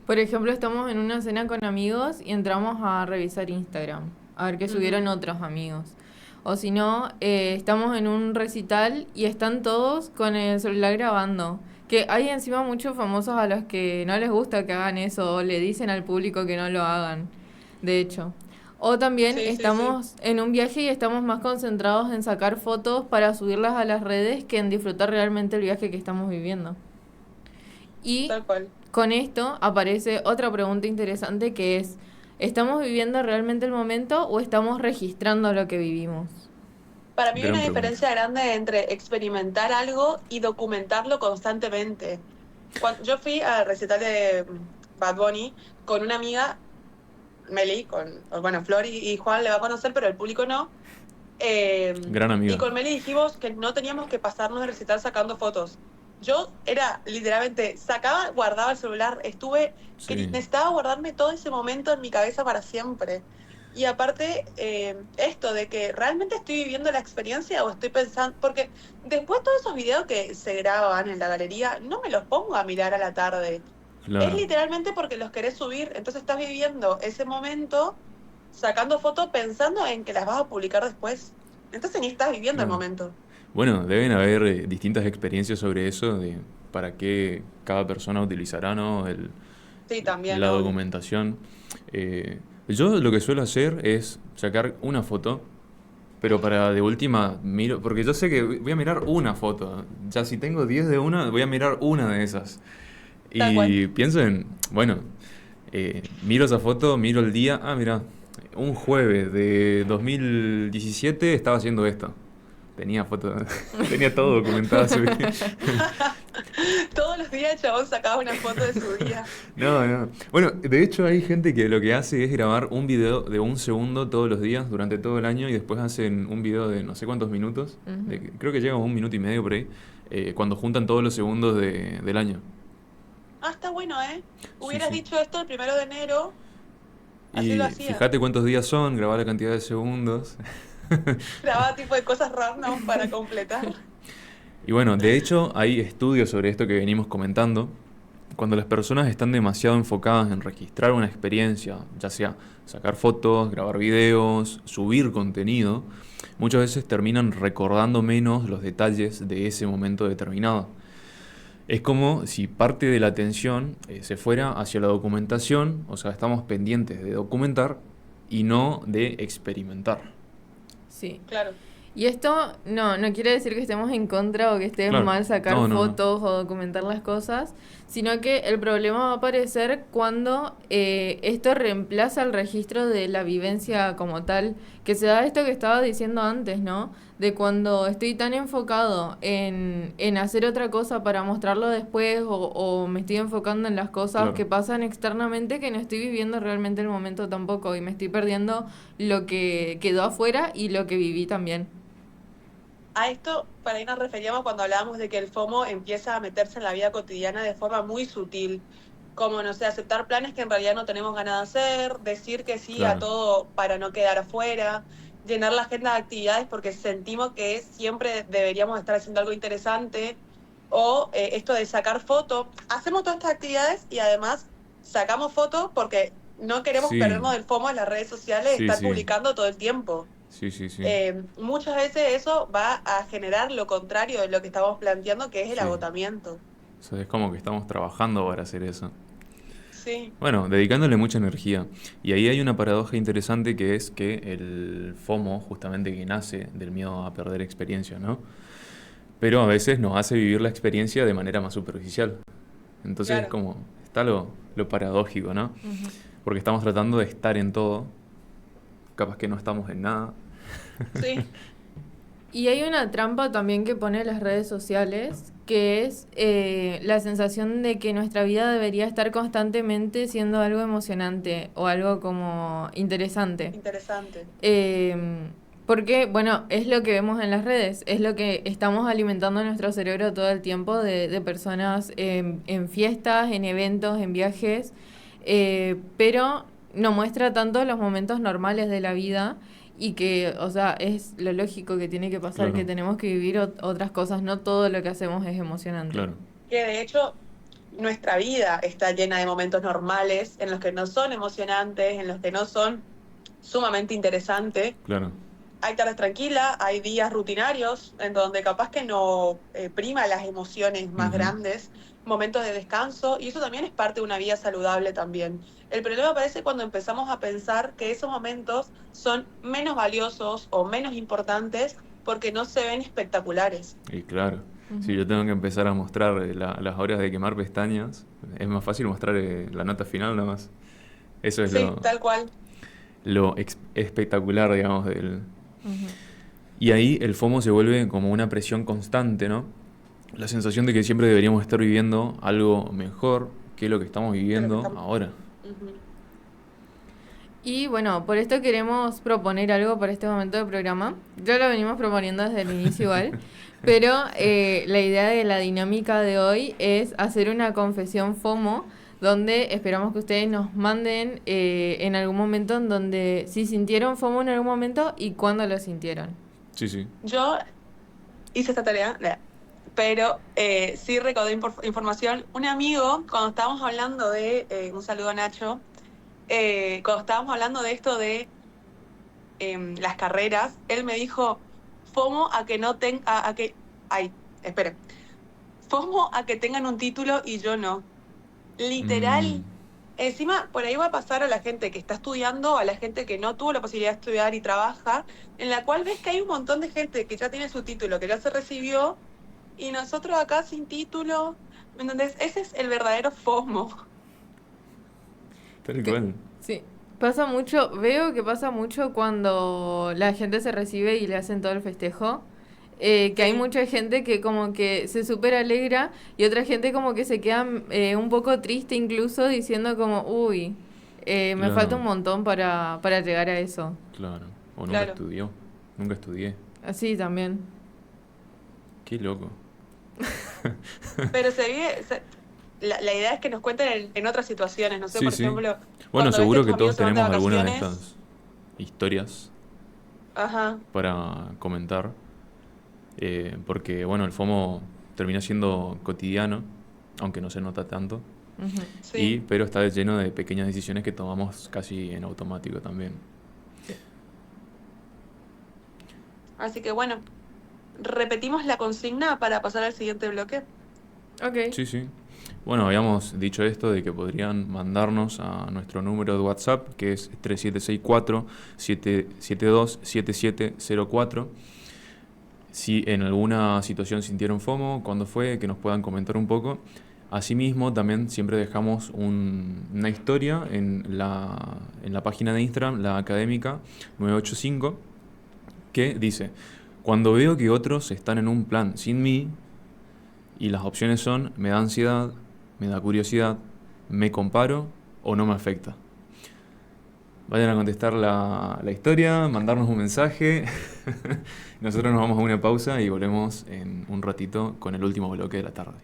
Por ejemplo, estamos en una cena con amigos y entramos a revisar Instagram, a ver qué subieron otros amigos. O si no, estamos en un recital y están todos con el celular grabando. Que hay encima muchos famosos a los que no les gusta que hagan eso o le dicen al público que no lo hagan, de hecho. O también Sí, sí, estamos en un viaje y estamos más concentrados en sacar fotos para subirlas a las redes que en disfrutar realmente el viaje que estamos viviendo. Y Tal cual. con esto aparece otra pregunta interesante que es, ¿estamos viviendo realmente el momento o estamos registrando lo que vivimos? Para mí hay Gran una pregunta. diferencia grande entre experimentar algo y documentarlo constantemente. Cuando yo fui al recital de Bad Bunny con una amiga, Meli, Flor y Juan le va a conocer, pero el público no. Gran amiga. Y con Meli dijimos que no teníamos que pasarnos el recital sacando fotos. Yo era literalmente, guardaba el celular, Sí. necesitaba guardarme todo ese momento en mi cabeza para siempre. Y aparte, esto de que realmente estoy viviendo la experiencia o estoy pensando, porque después todos esos videos que se graban en la galería, no me los pongo a mirar a la tarde. Claro. Es literalmente porque los querés subir, entonces estás viviendo ese momento, sacando fotos pensando en que las vas a publicar después. Entonces ni estás viviendo el Claro. momento. Bueno, deben haber distintas experiencias sobre eso, de para qué cada persona utilizará, ¿no? Sí, también. La obvio. documentación. Yo lo que suelo hacer es sacar una foto, pero para de última miro, porque yo sé que voy a mirar una foto. Ya si tengo 10 de una, voy a mirar una de esas. Tal Y cual. pienso en, bueno, miro esa foto, miro el día, mira, un jueves de 2017 estaba haciendo esto. Tenía foto, tenía todo documentado. Todos los días el chabón sacaba una foto de su día. No. Bueno, de hecho hay gente que lo que hace es grabar un video de 1 segundo todos los días durante todo el año y después hacen un video de no sé cuántos minutos, creo que llega a 1 minuto y medio por ahí, cuando juntan todos los segundos del año. Está bueno, ¿eh? Hubieras sí. dicho esto el 1 de enero, así Y lo hacía. fíjate cuántos días son, grabar la cantidad de segundos. Grababa tipo de cosas random para completar. Y bueno, de hecho hay estudios sobre esto que venimos comentando. cuando las personas están demasiado enfocadas en registrar una experiencia, ya sea sacar fotos, grabar videos, subir contenido, muchas veces terminan recordando menos los detalles de ese momento determinado. Es como si parte de la atención se fuera hacia la documentación, o sea, estamos pendientes de documentar y no de experimentar. Sí. Claro. Y esto no quiere decir que estemos en contra o que esté Claro. mal sacar No. fotos o documentar las cosas, sino que el problema va a aparecer cuando esto reemplaza el registro de la vivencia como tal, que se da esto que estaba diciendo antes, ¿no? De cuando estoy tan enfocado en hacer otra cosa para mostrarlo después o me estoy enfocando en las cosas Claro. que pasan externamente que no estoy viviendo realmente el momento tampoco y me estoy perdiendo lo que quedó afuera y lo que viví también. A esto, para ahí nos referíamos cuando hablábamos de que el FOMO empieza a meterse en la vida cotidiana de forma muy sutil, como, no sé, aceptar planes que en realidad no tenemos ganas de hacer, decir que sí a Claro. todo para no quedar afuera, llenar la agenda de actividades porque sentimos que siempre deberíamos estar haciendo algo interesante, o esto de sacar fotos. Hacemos todas estas actividades y además sacamos fotos porque no queremos Sí. perdernos del FOMO en las redes sociales, Sí, estar sí. publicando todo el tiempo. Sí. Muchas veces eso va a generar lo contrario de lo que estamos planteando, que es el Sí. agotamiento. O sea, es como que estamos trabajando para hacer eso. Sí, Bueno, dedicándole mucha energía. Y ahí hay una paradoja interesante que es que el FOMO, justamente que nace del miedo a perder experiencia, ¿no? Pero a veces nos hace vivir la experiencia de manera más superficial. Entonces Claro. es como, está lo paradójico, ¿no? Porque estamos tratando de estar en todo, capaz que no estamos en nada. sí, Y hay una trampa también que pone las redes sociales, que es la sensación de que nuestra vida debería estar constantemente siendo algo emocionante o algo como interesante. interesante. Porque, bueno, es lo que vemos en las redes, es lo que estamos alimentando en nuestro cerebro todo el tiempo de personas en fiestas, en eventos, en viajes, pero no muestra tanto los momentos normales de la vida y que, o sea, es lo lógico que tiene que pasar, Claro. que tenemos que vivir otras cosas, no todo lo que hacemos es emocionante. Claro. Que de hecho nuestra vida está llena de momentos normales en los que no son emocionantes, en los que no son sumamente interesantes. Claro. Hay tardes tranquilas, hay días rutinarios en donde capaz que no prima las emociones más Ujú. grandes, momentos de descanso, y eso también es parte de una vida saludable también. El problema aparece cuando empezamos a pensar que esos momentos son menos valiosos o menos importantes porque no se ven espectaculares. Y claro, Ujú. si yo tengo que empezar a mostrar las horas de quemar pestañas, es más fácil mostrar la nota final nada más. Eso es Sí, tal cual. lo espectacular, digamos, del... Ujú. Y ahí el FOMO se vuelve como una presión constante, ¿no? La sensación de que siempre deberíamos estar viviendo algo mejor que lo que estamos viviendo estamos- ahora. Ujú. Y bueno, por esto queremos proponer algo para este momento del programa. Ya lo venimos proponiendo desde el inicio igual, pero la idea de la dinámica de hoy es hacer una confesión FOMO, donde esperamos que ustedes nos manden en algún momento en donde si sintieron FOMO en algún momento y cuándo lo sintieron. Sí. Yo hice esta tarea, pero sí recaudé información. Un amigo, cuando estábamos hablando de, un saludo a Nacho, cuando estábamos hablando de esto de las carreras, él me dijo, FOMO a que no tenga, a que, ay, esperen, FOMO a que tengan un título y yo no. Literal. Mm. Encima, por ahí va a pasar a la gente que está estudiando, a la gente que no tuvo la posibilidad de estudiar y trabaja, en la cual ves que hay un montón de gente que ya tiene su título, que ya se recibió, y nosotros acá sin título, ¿me entendés? Ese es el verdadero FOMO. Tal cual. Sí, pasa mucho, veo que pasa mucho cuando la gente se recibe y le hacen todo el festejo. Que hay Sí. mucha gente que como que se súper alegra y otra gente como que se queda un poco triste incluso diciendo como, uy, me Claro. falta un montón para llegar a eso. Claro. O nunca Claro. estudió. Nunca estudié. Así también. Qué loco. Pero se vive, la idea es que nos cuenten en otras situaciones, no sé, Sí, por sí. ejemplo, Bueno, cuando ves seguro tus que amigos todos se van de tenemos alguna de vacaciones. estas historias Ajá, para comentar. Porque, bueno, el FOMO termina siendo cotidiano, aunque no se nota tanto. Ujú. Sí. Pero está lleno de pequeñas decisiones que tomamos casi en automático también. Así que bueno, repetimos la consigna para pasar al siguiente bloque. Ok. Sí, sí. Bueno, habíamos dicho esto de que podrían mandarnos a nuestro número de WhatsApp, que es 3764-772-7704. Si en alguna situación sintieron FOMO, cuándo fue, que nos puedan comentar un poco. Asimismo, también siempre dejamos una historia en la página de Instagram, la académica 985, que dice: cuando veo que otros están en un plan sin mí, y las opciones son: me da ansiedad, me da curiosidad, me comparo o no me afecta. Vayan a contestar la historia, mandarnos un mensaje. Nosotros nos vamos a una pausa y volvemos en un ratito con el último bloque de la tarde.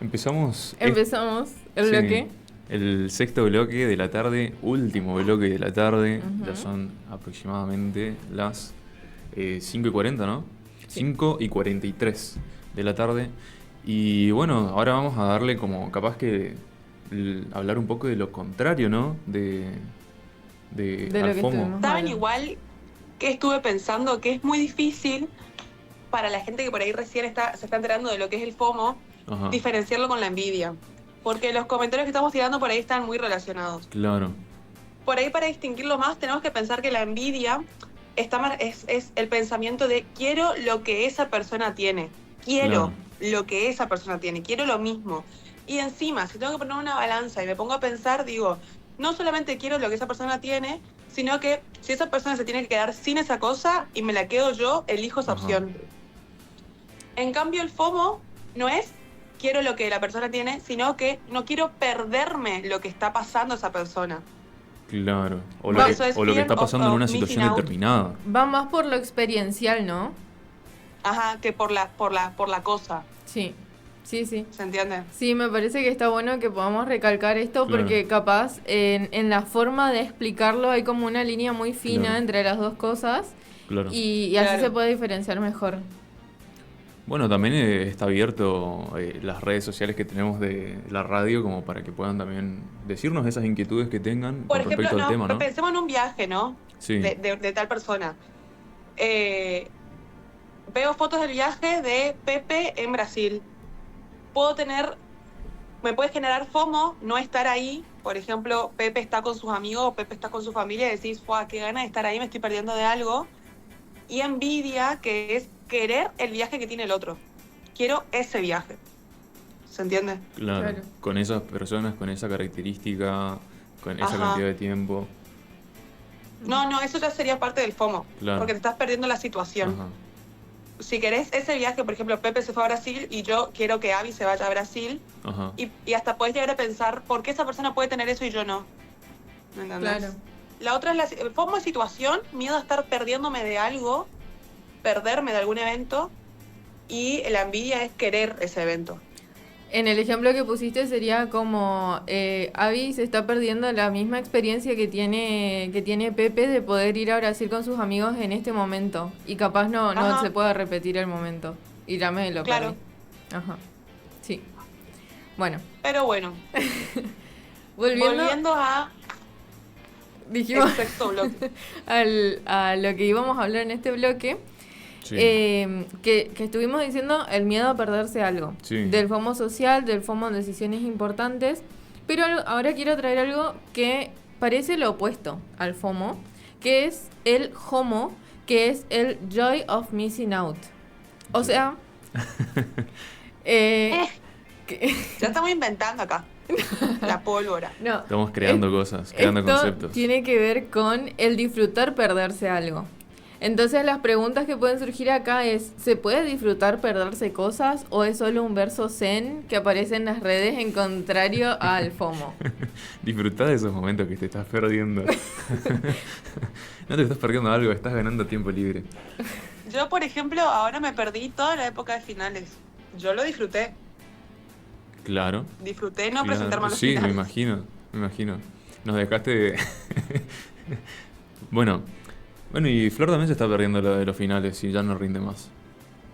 Empezamos Empezamos el sí, bloque. el sexto bloque de la tarde, último bloque de la tarde. Ujú. Ya son aproximadamente las 5:40, ¿no? Sí. 5:43 de la tarde. Y bueno, ahora vamos a darle como capaz que hablar un poco de lo contrario, ¿no? De De lo al que FOMO. estuvimos Saben hablando. igual que estuve pensando que es muy difícil para la gente que por ahí recién se está enterando de lo que es el FOMO, Ajá, diferenciarlo con la envidia. Porque los comentarios que estamos tirando por ahí están muy relacionados. claro, Por ahí, para distinguirlo más, tenemos que pensar que la envidia es el pensamiento de quiero lo que esa persona tiene. Quiero lo que esa persona tiene. Quiero lo mismo. Y encima, si tengo que poner una balanza y me pongo a pensar, digo, no solamente quiero lo que esa persona tiene, sino que si esa persona se tiene que quedar sin esa cosa y me la quedo yo, elijo esa Ajá. opción. En cambio, el FOMO no es quiero lo que la persona tiene, sino que no quiero perderme lo que está pasando a esa persona. claro. O Por lo que, eso es o lo que fear está pasando en of una missing situación out. determinada. Va más por lo experiencial, ¿no? Ajá, que por la cosa. Sí. Sí, sí. ¿Se entiende? Sí, me parece que está bueno que podamos recalcar esto Claro. porque capaz en la forma de explicarlo hay como una línea muy fina Claro. entre las dos cosas Claro. y así Claro. se puede diferenciar mejor. Bueno, también está abierto las redes sociales que tenemos de la radio como para que puedan también decirnos esas inquietudes que tengan Por con ejemplo, respecto al tema, ¿no? pensemos en un viaje, ¿no? Sí, De tal persona. Veo fotos del viaje de Pepe en Brasil. Me puede generar FOMO no estar ahí. Por ejemplo, Pepe está con sus amigos, Pepe está con su familia y decís, ¡fuah, qué gana de estar ahí, me estoy perdiendo de algo! Y envidia, que es querer el viaje que tiene el otro. Quiero ese viaje. ¿Se entiende? claro. Claro. Con esas personas, con esa característica, con esa Ajá. cantidad de tiempo. No, eso ya sería parte del FOMO. Claro. Porque te estás perdiendo la situación. Ajá. Si querés ese viaje, por ejemplo, Pepe se fue a Brasil y yo quiero que Abby se vaya a Brasil, Ajá. y hasta podés llegar a pensar, ¿por qué esa persona puede tener eso y yo no? ¿Me entendés? Claro. La otra es el FOMO de situación, miedo a estar perdiéndome de algo, perderme de algún evento, y la envidia es querer ese evento. En el ejemplo que pusiste sería como Abby se está perdiendo la misma experiencia que tiene Pepe de poder ir a Brasil con sus amigos en este momento y capaz no Ajá. se pueda repetir el momento y ya me lo Claro. perdí. Ajá. Sí. Bueno, Pero bueno, volviendo a dijimos el sexto bloque. a lo que íbamos a hablar en este bloque. Sí. Que estuvimos diciendo el miedo a perderse algo. Sí. Del FOMO social, del FOMO en decisiones importantes. Pero ahora quiero traer algo que parece lo opuesto al FOMO, que es el JOMO, que es el Joy of Missing Out. O sea, que- Ya estamos inventando acá. La pólvora. no, Estamos creando cosas, creando esto conceptos. tiene que ver con el disfrutar perderse algo. Entonces las preguntas que pueden surgir acá es, ¿se puede disfrutar perderse cosas o es solo un verso zen que aparece en las redes en contrario al FOMO? Disfrutá de esos momentos que te estás perdiendo. No te estás perdiendo algo, estás ganando tiempo libre. Yo, por ejemplo, ahora me perdí toda la época de finales. Yo lo disfruté. Claro. Disfruté no Claro. presentarme a los Sí, finales. me imagino. Nos dejaste... Bueno, y Flor también se está perdiendo lo de los finales y ya no rinde más.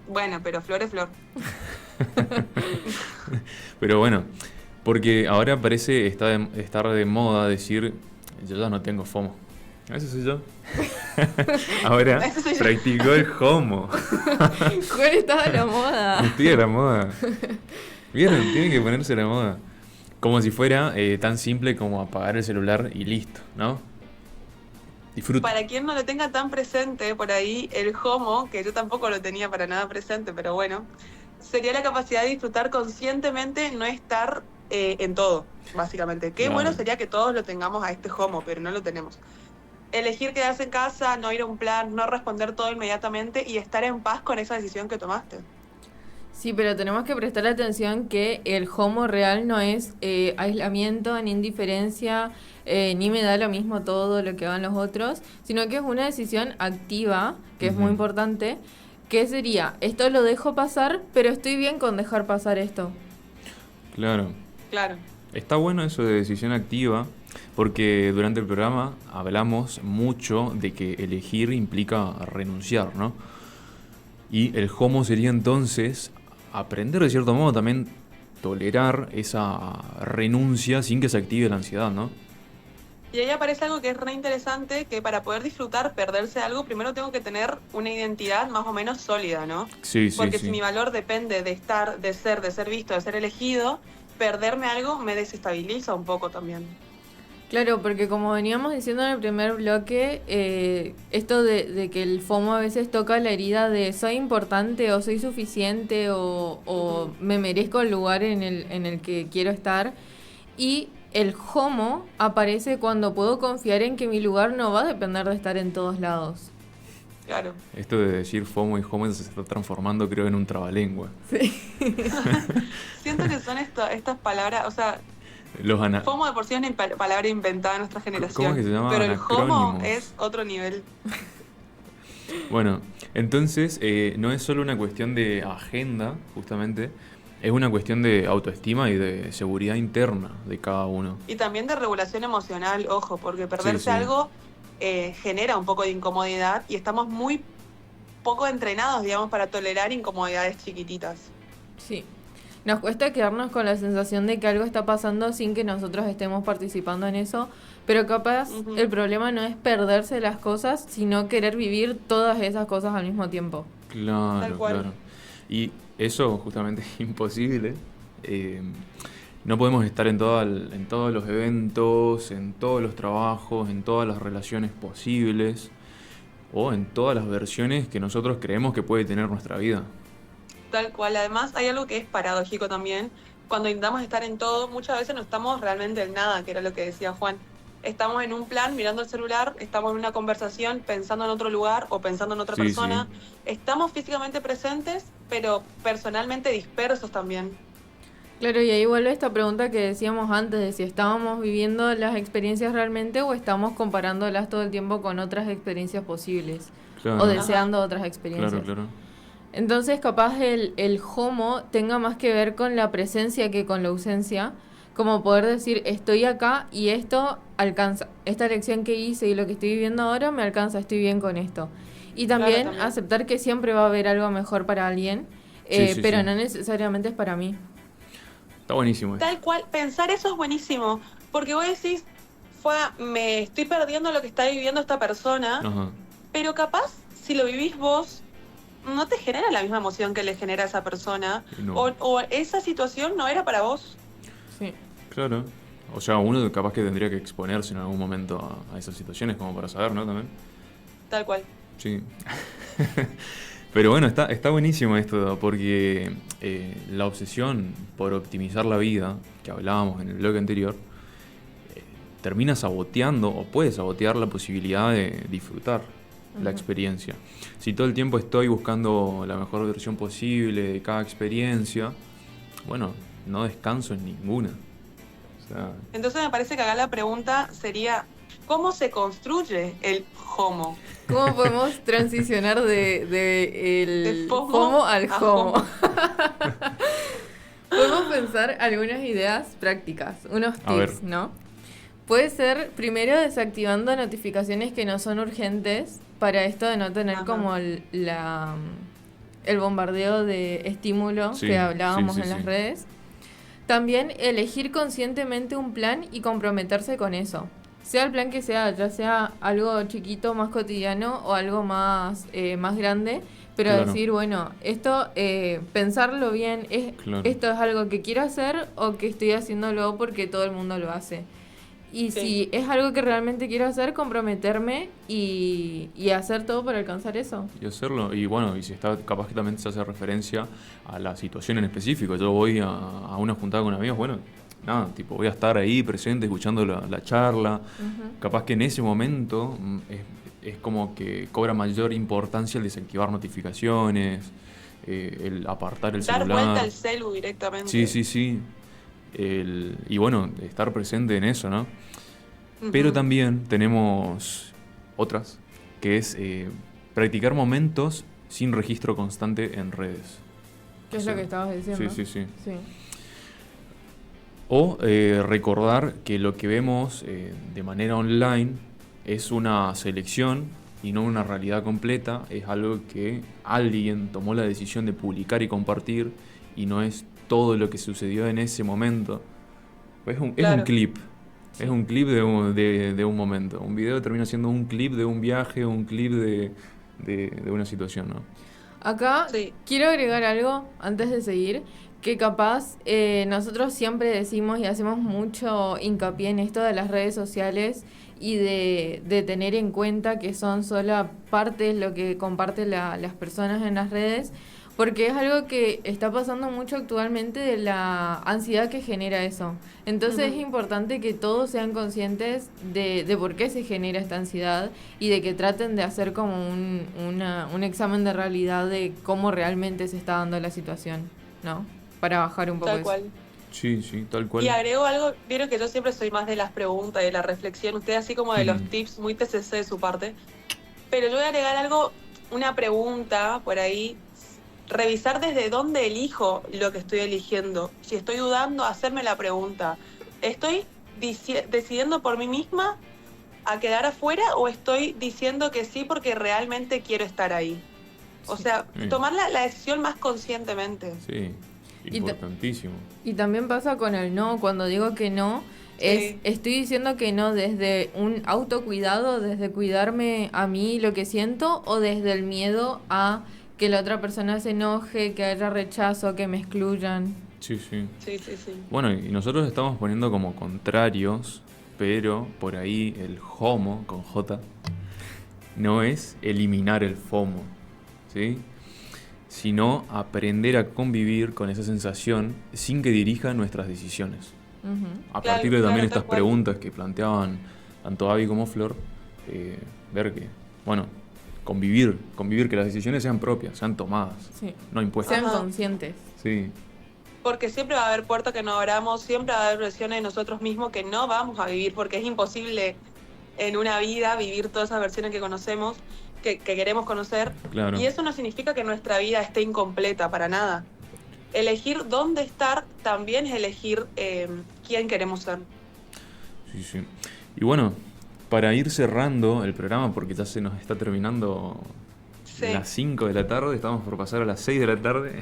Bueno, pero flor es flor. Pero bueno, porque ahora parece estar de moda decir, yo ya no tengo FOMO. Ese soy yo. Ahora Ese soy yo. practicó el FOMO. ¿Cuál estaba la moda? Estoy a la moda. ¿Vieron? Tienen que ponerse a la moda. Como si fuera tan simple como apagar el celular y listo, ¿no? Disfruta. Para quien no lo tenga tan presente por ahí, el FOMO, que yo tampoco lo tenía para nada presente, pero bueno, sería la capacidad de disfrutar conscientemente, no estar en todo, básicamente. Qué Claro. bueno sería que todos lo tengamos a este FOMO, pero no lo tenemos. Elegir quedarse en casa, no ir a un plan, no responder todo inmediatamente y estar en paz con esa decisión que tomaste. Sí, pero tenemos que prestar atención que el FOMO real no es aislamiento, ni indiferencia, ni me da lo mismo todo lo que hagan los otros, sino que es una decisión activa, que es muy Ujú. importante, que sería, esto lo dejo pasar, pero estoy bien con dejar pasar esto. Claro. Claro. Está bueno eso de decisión activa, porque durante el programa hablamos mucho de que elegir implica renunciar, ¿no? Y el FOMO sería entonces aprender de cierto modo también tolerar esa renuncia sin que se active la ansiedad, ¿no? Y ahí aparece algo que es re interesante, que para poder disfrutar, perderse algo, primero tengo que tener una identidad más o menos sólida, ¿no? Sí, sí, Porque sí. si mi valor depende de estar, de ser visto, de ser elegido, perderme algo me desestabiliza un poco también. Claro, porque como veníamos diciendo en el primer bloque, esto de que el FOMO a veces toca la herida de soy importante o soy suficiente o me merezco el lugar en el que quiero estar. Y el FOMO aparece cuando puedo confiar en que mi lugar no va a depender de estar en todos lados. Claro. Esto de decir FOMO y FOMO se está transformando, creo, en un trabalengua. Siento que son estas palabras, o sea, Los ana- FOMO de por sí es una palabra inventada en nuestra generación. ¿Cómo es que se llama? Pero el FOMO Anacrónimos. es otro nivel. Bueno, entonces no es solo una cuestión de agenda, justamente, es una cuestión de autoestima y de seguridad interna de cada uno. Y también de regulación emocional, ojo, porque perderse Sí, sí. algo genera un poco de incomodidad y estamos muy poco entrenados, digamos, para tolerar incomodidades chiquititas. Sí. Nos cuesta quedarnos con la sensación de que algo está pasando sin que nosotros estemos participando en eso, pero capaz Ujú. el problema no es perderse las cosas, sino querer vivir todas esas cosas al mismo tiempo. Claro, Tal cual. claro. Y eso justamente es imposible. No podemos estar en todos los eventos, en todos los trabajos, en todas las relaciones posibles o en todas las versiones que nosotros creemos que puede tener nuestra vida. Tal cual. Además, hay algo que es paradójico también. Cuando intentamos estar en todo, muchas veces no estamos realmente en nada, que era lo que decía Juan. Estamos en un plan mirando el celular, estamos en una conversación pensando en otro lugar o pensando en otra Sí, persona. sí. Estamos físicamente presentes, pero personalmente dispersos también. Claro, y ahí vuelve esta pregunta que decíamos antes de si estábamos viviendo las experiencias realmente o estamos comparándolas todo el tiempo con otras experiencias posibles Claro, o deseando otras experiencias. claro, claro. Entonces, capaz el FOMO tenga más que ver con la presencia que con la ausencia, como poder decir, estoy acá y esto alcanza. Esta elección que hice y lo que estoy viviendo ahora me alcanza, estoy bien con esto. Y también, también. aceptar que siempre va a haber algo mejor para alguien, Sí, sí, pero sí. no necesariamente es para mí. Está buenísimo esto. Tal cual, pensar eso es buenísimo, porque vos decís, me estoy perdiendo lo que está viviendo esta persona, Ajá. pero capaz, si lo vivís vos, no te genera la misma emoción que le genera a esa persona, No. o esa situación no era para vos. Sí. Claro. O sea, uno capaz que tendría que exponerse en algún momento a esas situaciones como para saber, ¿no? También. Tal cual. Sí. Pero bueno, está buenísimo esto, porque la obsesión por optimizar la vida, que hablábamos en el bloque anterior, termina saboteando o puede sabotear la posibilidad de disfrutar. la experiencia. Si todo el tiempo estoy buscando la mejor versión posible de cada experiencia, bueno, no descanso en ninguna. O sea, Entonces me parece que acá la pregunta sería, ¿cómo se construye el FOMO? ¿Cómo podemos transicionar de el De FOMO FOMO al a HOMO? FOMO. Podemos pensar algunas ideas prácticas, unos A ver. tips, ¿no? Puede ser, primero, desactivando notificaciones que no son urgentes para esto de no tener Ajá. como el bombardeo de estímulo Sí, que hablábamos sí, sí, en las sí. redes. También elegir conscientemente un plan y comprometerse con eso. Sea el plan que sea, ya sea algo chiquito, más cotidiano o algo más grande, pero Claro. decir, bueno, esto, pensarlo bien, Claro. esto es algo que quiero hacer o que estoy haciéndolo porque todo el mundo lo hace. Y Sí. si es algo que realmente quiero hacer, comprometerme y hacer todo para alcanzar eso. Y hacerlo, y bueno, y si está, capaz que también se hace referencia a la situación en específico. Yo voy a una juntada con amigos, bueno, nada, tipo, voy a estar ahí presente, escuchando la charla. Capaz que en ese momento es como que cobra mayor importancia el desactivar notificaciones, el apartar el Dar celular. vuelta al celu directamente. Sí, sí, sí. Y bueno, estar presente en eso, ¿no? Ujú. Pero también tenemos otras, que es practicar momentos sin registro constante en redes. ¿Qué es O sea, lo que estabas diciendo? Sí, sí, sí. Sí. O recordar que lo que vemos de manera online es una selección y no una realidad completa, es algo que alguien tomó la decisión de publicar y compartir y no es todo lo que sucedió en ese momento. Es un Claro. clip, es un clip de un momento. Un video termina siendo un clip de un viaje, un clip de una situación, ¿no? Acá Sí. quiero agregar algo antes de seguir, que capaz nosotros siempre decimos y hacemos mucho hincapié en esto de las redes sociales y de tener en cuenta que son sola parte lo que comparten las personas en las redes, porque es algo que está pasando mucho actualmente de la ansiedad que genera eso. Entonces Ujú. es importante que todos sean conscientes de por qué se genera esta ansiedad y de que traten de hacer como un examen de realidad de cómo realmente se está dando la situación, ¿no? Para bajar un poco Tal eso. cual. Sí, sí, tal cual. Y agrego algo, vieron que yo siempre soy más de las preguntas, de la reflexión, usted así como de los Ujú. tips, muy TCC de su parte. Pero yo voy a agregar algo, una pregunta por ahí, revisar desde dónde elijo lo que estoy eligiendo. Si estoy dudando, hacerme la pregunta, ¿estoy decidiendo por mí misma a quedar afuera o estoy diciendo que sí porque realmente quiero estar ahí? O sea, Sí. tomar la decisión más conscientemente. Sí, Y importantísimo. Y también pasa con el no, cuando digo que no, Sí. estoy diciendo que no desde un autocuidado, desde cuidarme a mí lo que siento, o desde el miedo a que la otra persona se enoje, que haya rechazo, que me excluyan. Sí, sí. Sí, sí, sí. Bueno, y nosotros estamos poniendo como contrarios, pero por ahí el HOMO, con J, no es eliminar el FOMO, ¿sí? Sino aprender a convivir con esa sensación sin que dirija nuestras decisiones. Ujú. A Claro, partir de también claro, estas tal cual. preguntas que planteaban tanto Abby como Flor, ver que, bueno, convivir, que las decisiones sean propias, sean tomadas, Sí. no impuestas. Sean Ajá. conscientes. Sí, Porque siempre va a haber puertas que no abramos, siempre va a haber versiones de nosotros mismos que no vamos a vivir, porque es imposible en una vida vivir todas esas versiones que conocemos, que queremos conocer. claro. Y eso no significa que nuestra vida esté incompleta, para nada. Elegir dónde estar también es elegir quién queremos ser. Sí, sí. Y bueno, para ir cerrando el programa, porque ya se nos está terminando Sí. las 5 de la tarde, estamos por pasar a las 6 de la tarde.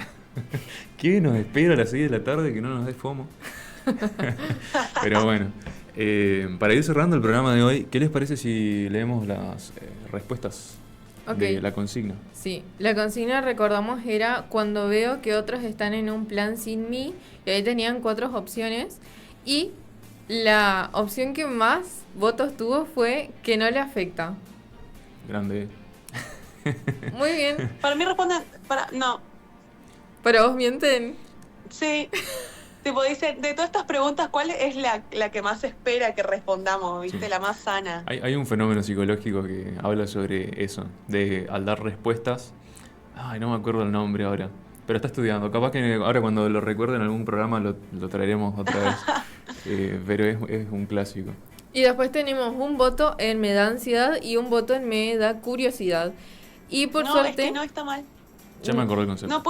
¿Qué nos espera a las 6 de la tarde que no nos dé FOMO? Pero bueno, para ir cerrando el programa de hoy, ¿qué les parece si leemos las respuestas Ok. de la consigna? Sí, la consigna, recordamos, era cuando veo que otros están en un plan sin mí, y ahí tenían 4 opciones, y la opción que más votos tuvo fue que no le afecta. Grande. Muy bien, Para mí responden, no, pero vos mienten. sí, Tipo, dicen, de todas estas preguntas, ¿cuál es la que más espera que respondamos? ¿Viste? Sí. La más sana. Hay un fenómeno psicológico que habla sobre eso, de al dar respuestas. Ay, no me acuerdo el nombre ahora. Pero está estudiando. Capaz que ahora cuando lo recuerde en algún programa lo traeremos otra vez. Pero es un clásico. Y después tenemos un voto en me da ansiedad y un voto en me da curiosidad. Y por No, suerte... es que no está mal. Ya me acordé el concepto. No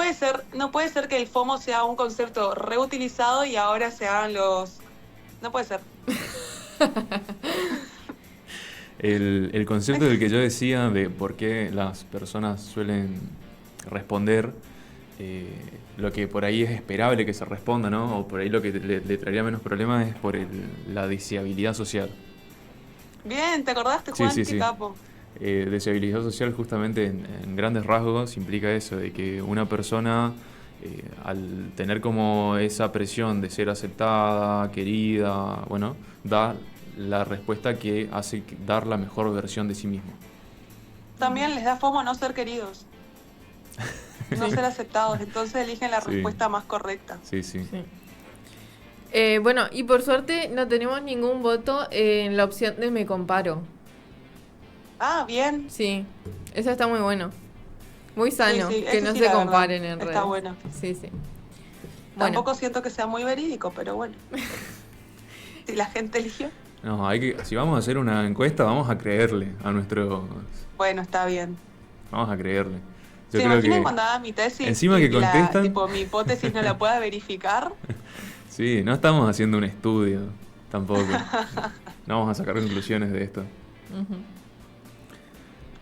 puede ser que el FOMO sea un concepto reutilizado y ahora se hagan los... No puede ser. El concepto del que yo decía de por qué las personas suelen responder lo que por ahí es esperable que se responda, ¿no? O por ahí lo que le traería menos problemas es por la deseabilidad social. Bien, ¿te acordaste, Juan? Qué capo. Deseabilidad social justamente en grandes rasgos implica eso, de que una persona al tener como esa presión de ser aceptada, querida, bueno, da la respuesta que hace dar la mejor versión de sí mismo. También les da FOMO no ser queridos, no ser aceptados, entonces eligen la Sí. respuesta más correcta. Sí, sí. Sí. Bueno, y por suerte no tenemos ningún voto en la opción de me comparo. Ah, bien. Sí, eso está muy bueno. Muy sano, Sí, que ese no sí, se la verdad. comparen en redes. Está bueno. Sí, sí. Bueno, Tampoco siento que sea muy verídico, pero bueno. Si la gente eligió, No, si vamos a hacer una encuesta, vamos a creerle a nuestros... bueno, está bien. Vamos a creerle. Yo ¿Se creo imaginan que cuando haga mi tesis encima que y contestan... tipo, mi hipótesis no la pueda verificar? Sí, no estamos haciendo un estudio, tampoco. No vamos a sacar conclusiones de esto. ujú.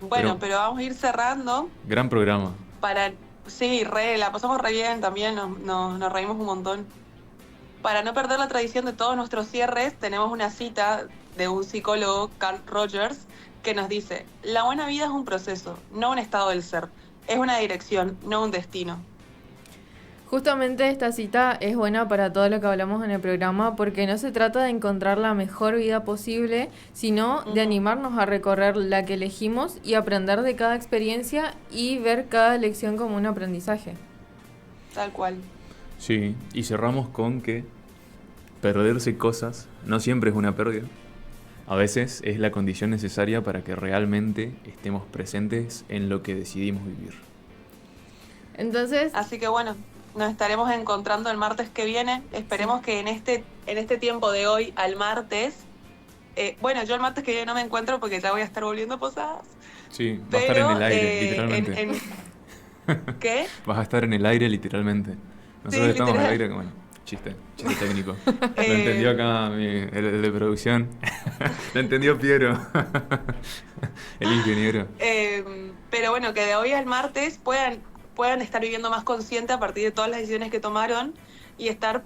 Bueno, pero vamos a ir cerrando Gran programa. para... Sí, la pasamos re bien también, nos reímos un montón. Para no perder la tradición de todos nuestros cierres, tenemos una cita de un psicólogo, Carl Rogers, que nos dice: la buena vida es un proceso, no un estado del ser. Es una dirección, no un destino. Justamente esta cita es buena para todo lo que hablamos en el programa porque no se trata de encontrar la mejor vida posible, sino de animarnos a recorrer la que elegimos y aprender de cada experiencia y ver cada lección como un aprendizaje. Tal cual. Sí, y cerramos con que perderse cosas no siempre es una pérdida. A veces es la condición necesaria para que realmente estemos presentes en lo que decidimos vivir. Entonces, Así que bueno, nos estaremos encontrando el martes que viene. Esperemos que en este tiempo de hoy al martes... bueno, yo el martes que viene no me encuentro porque ya voy a estar volviendo a Posadas. Sí, va a estar en el aire, Pero, literalmente. ¿Qué? Vas a estar en el aire, literalmente. Nosotros Sí, estamos en el literal. aire, bueno, chiste técnico. Lo entendió acá el de producción. Lo entendió Piero, el ingeniero. Pero bueno, que de hoy al martes puedan estar viviendo más consciente a partir de todas las decisiones que tomaron y estar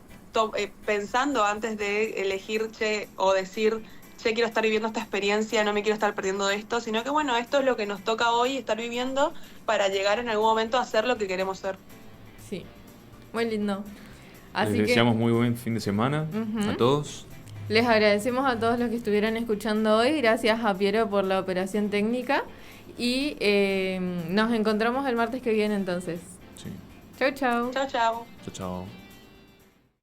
pensando antes de elegir, o decir, quiero estar viviendo esta experiencia, no me quiero estar perdiendo de esto, sino que bueno, esto es lo que nos toca hoy estar viviendo para llegar en algún momento a ser lo que queremos ser. sí, muy lindo. Así Les que deseamos muy buen fin de semana Ujú. a todos. les agradecemos a todos los que estuvieron escuchando hoy. Gracias a Piero por la operación técnica. Y nos encontramos el martes que viene entonces. Sí. Chau, chau. Chao, chao. Chao, chao.